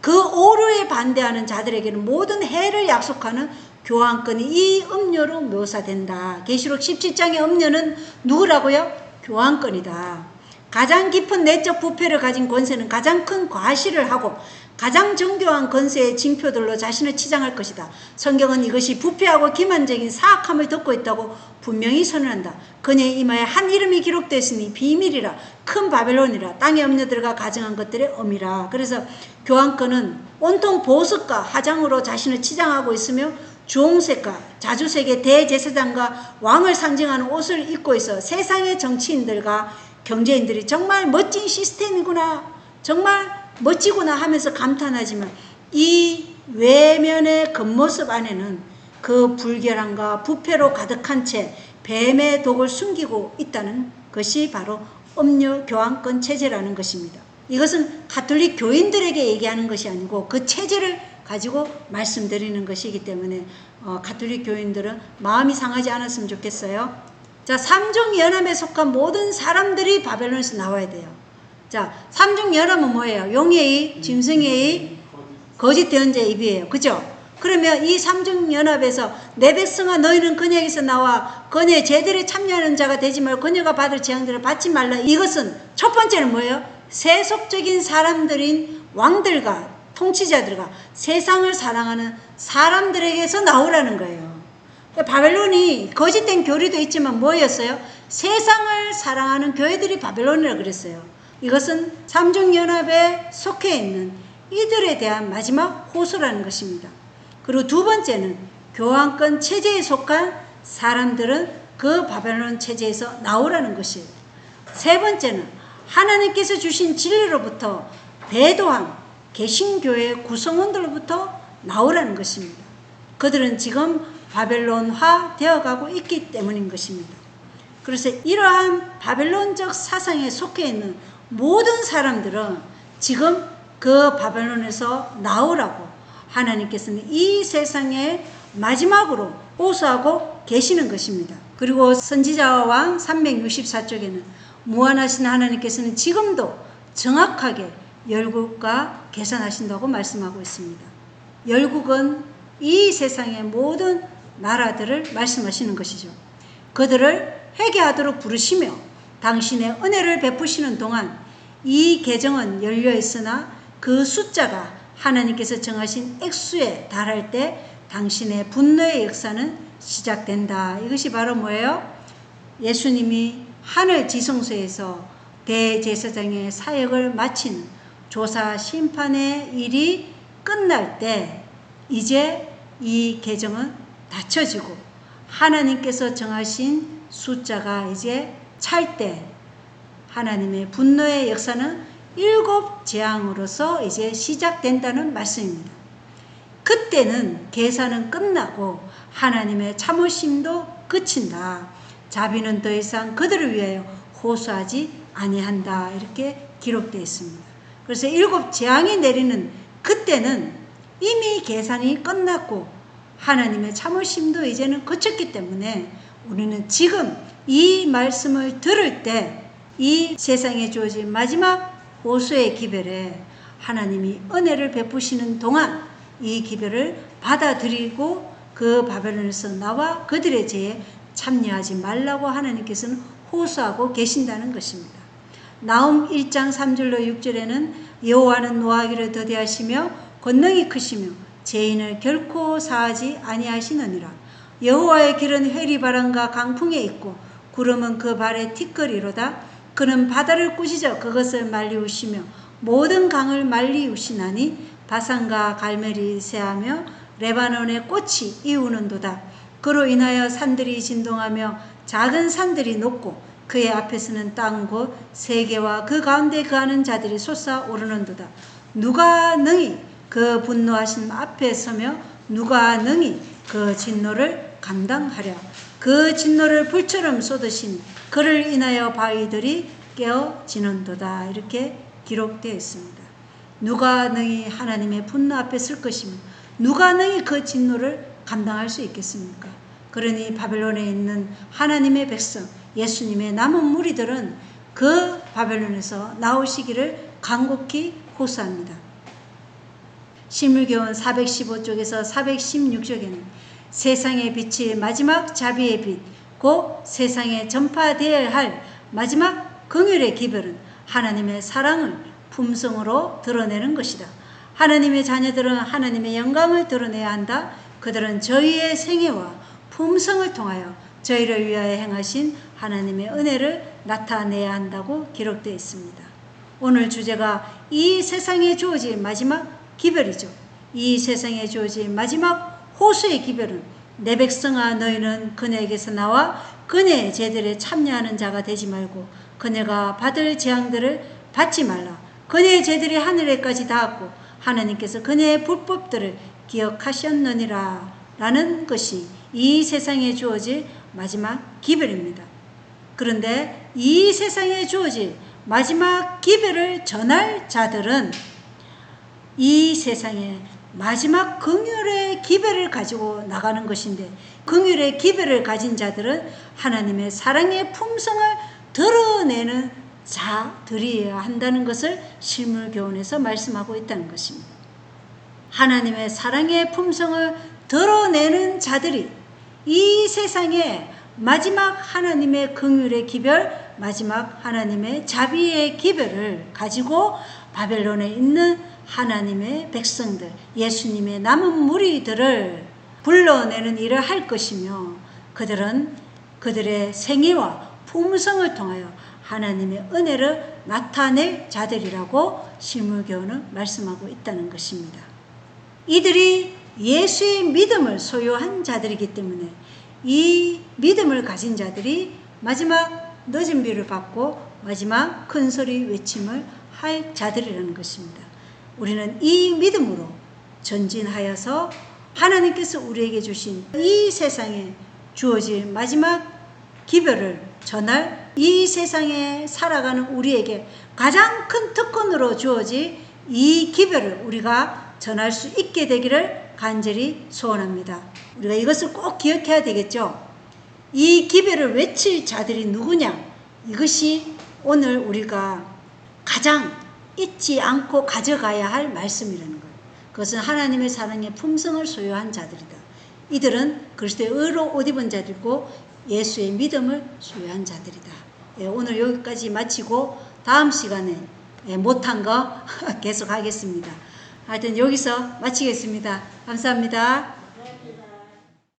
그 오류에 반대하는 자들에게는 모든 해를 약속하는 교환권이 이 음료로 묘사된다. 계시록 17장의 음료는 누구라고요? 교환권이다. 가장 깊은 내적 부패를 가진 권세는 가장 큰 과시를 하고 가장 정교한 권세의 징표들로 자신을 치장할 것이다. 성경은 이것이 부패하고 기만적인 사악함을 덮고 있다고 분명히 선언한다. 그녀의 이마에 한 이름이 기록되었으니 비밀이라, 큰 바벨론이라, 땅의 음녀들과 가정한 것들의 엄이라. 그래서 교환권은 온통 보석과 화장으로 자신을 치장하고 있으며 주홍색과 자주색의 대제사장과 왕을 상징하는 옷을 입고 있어 세상의 정치인들과 경제인들이 정말 멋진 시스템이구나, 정말 멋지구나 하면서 감탄하지만 이 외면의 겉모습 안에는 그 불결함과 부패로 가득한 채 뱀의 독을 숨기고 있다는 것이 바로 음료 교환권 체제라는 것입니다. 이것은 가톨릭 교인들에게 얘기하는 것이 아니고 그 체제를 가지고 말씀드리는 것이기 때문에 가톨릭 교인들은 마음이 상하지 않았으면 좋겠어요. 자, 삼중연합에 속한 모든 사람들이 바벨론에서 나와야 돼요. 자, 삼중연합은 뭐예요? 용의 의, 짐승의 의, 거짓 대언자의 입이에요. 그죠? 그러면 이 삼중연합에서 내 백성아 너희는 그녀에게서 나와 그녀의 제들에 참여하는 자가 되지 말고 그녀가 받을 재앙들을 받지 말라. 이것은 첫 번째는 뭐예요? 세속적인 사람들인 왕들과 통치자들과 세상을 사랑하는 사람들에게서 나오라는 거예요. 바벨론이 거짓된 교리도 있지만 뭐였어요? 세상을 사랑하는 교회들이 바벨론이라고 그랬어요. 이것은 삼중연합에 속해 있는 이들에 대한 마지막 호소라는 것입니다. 그리고 두 번째는 교환권 체제에 속한 사람들은 그 바벨론 체제에서 나오라는 것이에요. 세 번째는 하나님께서 주신 진리로부터 배도한 개신교의 구성원들로부터 나오라는 것입니다. 그들은 지금 바벨론화 되어가고 있기 때문인 것입니다. 그래서 이러한 바벨론적 사상에 속해 있는 모든 사람들은 지금 그 바벨론에서 나오라고 하나님께서는 이 세상에 마지막으로 호소하고 계시는 것입니다. 그리고 선지자와 왕 364쪽에는 무한하신 하나님께서는 지금도 정확하게 열국과 계산하신다고 말씀하고 있습니다. 열국은 이 세상의 모든 나라들을 말씀하시는 것이죠. 그들을 회개하도록 부르시며 당신의 은혜를 베푸시는 동안 이 계정은 열려 있으나 그 숫자가 하나님께서 정하신 액수에 달할 때 당신의 분노의 역사는 시작된다. 이것이 바로 뭐예요? 예수님이 하늘 지성소에서 대제사장의 사역을 마치는 조사 심판의 일이 끝날 때 이제 이 계정은 닫혀지고 하나님께서 정하신 숫자가 이제 찰 때 하나님의 분노의 역사는 7 재앙으로서 이제 시작된다는 말씀입니다. 그때는 계산은 끝나고 하나님의 참으심도 그친다. 자비는 더 이상 그들을 위하여 호소하지 아니한다. 이렇게 기록되어 있습니다. 그래서 7 재앙이 내리는 그때는 이미 계산이 끝났고 하나님의 참으심도 이제는 그쳤기 때문에 우리는 지금 이 말씀을 들을 때 이 세상에 주어진 마지막 호소의 기별에 하나님이 은혜를 베푸시는 동안 이 기별을 받아들이고 그 바벨론에서 나와 그들의 죄에 참여하지 말라고 하나님께서는 호소하고 계신다는 것입니다. 나훔 1장 3절로 6절에는 여호와는 노하기를 더디하시며 권능이 크시며 죄인을 결코 사하지 아니하시느니라. 여호와의 길은 회리바람과 강풍에 있고 구름은 그 발의 티끌이로다. 그는 바다를 꾸짖어 그것을 말리우시며 모든 강을 말리우시나니 바산과 갈멜이 새하며 레바논의 꽃이 이우는도다. 그로 인하여 산들이 진동하며 작은 산들이 녹고 그의 앞에서는 땅 곧 세계와 그 가운데 거하는 자들이 솟아오르는도다. 누가 능히 그 분노하신 앞에 서며 누가 능히 그 진노를 감당하랴. 그 진노를 불처럼 쏟으신 그를 인하여 바위들이 깨어지는도다. 이렇게 기록되어 있습니다. 누가 능히 하나님의 분노 앞에 설 것이며 누가 능히 그 진노를 감당할 수 있겠습니까? 그러니 바벨론에 있는 하나님의 백성, 예수님의 남은 무리들은 그 바벨론에서 나오시기를 간곡히 호소합니다. 신물교훈 415쪽에서 416쪽에는 세상의 빛이 마지막 자비의 빛, 곧 세상에 전파되어야 할 마지막 긍휼의 기별은 하나님의 사랑을 품성으로 드러내는 것이다. 하나님의 자녀들은 하나님의 영광을 드러내야 한다. 그들은 저희의 생애와 품성을 통하여 저희를 위하여 행하신 하나님의 은혜를 나타내야 한다고 기록되어 있습니다. 오늘 주제가 이 세상에 주어질 마지막 기별이죠. 이 세상에 주어질 마지막 호수의 기별은 내 백성아 너희는 그네에게서 나와 그네의 제들에 참여하는 자가 되지 말고 그네가 받을 재앙들을 받지 말라. 그네의 제들이 하늘에까지 닿았고 하나님께서 그네의 불법들을 기억하셨느니라 라는 것이 이 세상에 주어질 마지막 기별입니다. 그런데 이 세상에 주어질 마지막 기별을 전할 자들은 이 세상에 마지막 긍휼의 기별을 가지고 나가는 것인데 긍휼의 기별을 가진 자들은 하나님의 사랑의 품성을 드러내는 자들이어야 한다는 것을 실물교훈에서 말씀하고 있다는 것입니다. 하나님의 사랑의 품성을 드러내는 자들이 이 세상에 마지막 하나님의 긍휼의 기별, 마지막 하나님의 자비의 기별을 가지고 바벨론에 있는 하나님의 백성들, 예수님의 남은 무리들을 불러내는 일을 할 것이며 그들은 그들의 생애와 품성을 통하여 하나님의 은혜를 나타낼 자들이라고 실물교훈은 말씀하고 있다는 것입니다. 이들이 예수의 믿음을 소유한 자들이기 때문에 이 믿음을 가진 자들이 마지막 늦은 비를 받고 마지막 큰 소리 외침을 할 자들이라는 것입니다. 우리는 이 믿음으로 전진하여서 하나님께서 우리에게 주신 이 세상에 주어질 마지막 기별을 전할 이 세상에 살아가는 우리에게 가장 큰 특권으로 주어질 이 기별을 우리가 전할 수 있게 되기를 간절히 소원합니다. 우리가 이것을 꼭 기억해야 되겠죠. 이 기별을 외칠 자들이 누구냐? 이것이 오늘 우리가 가장 잊지 않고 가져가야 할 말씀이라는 거예요. 그것은 하나님의 사랑의 품성을 소유한 자들이다. 이들은 그리스도의 의로 옷 입은 자들이고 예수의 믿음을 소유한 자들이다. 오늘 여기까지 마치고 다음 시간에 못한 거 계속 하겠습니다. 하여튼 여기서 마치겠습니다. 감사합니다.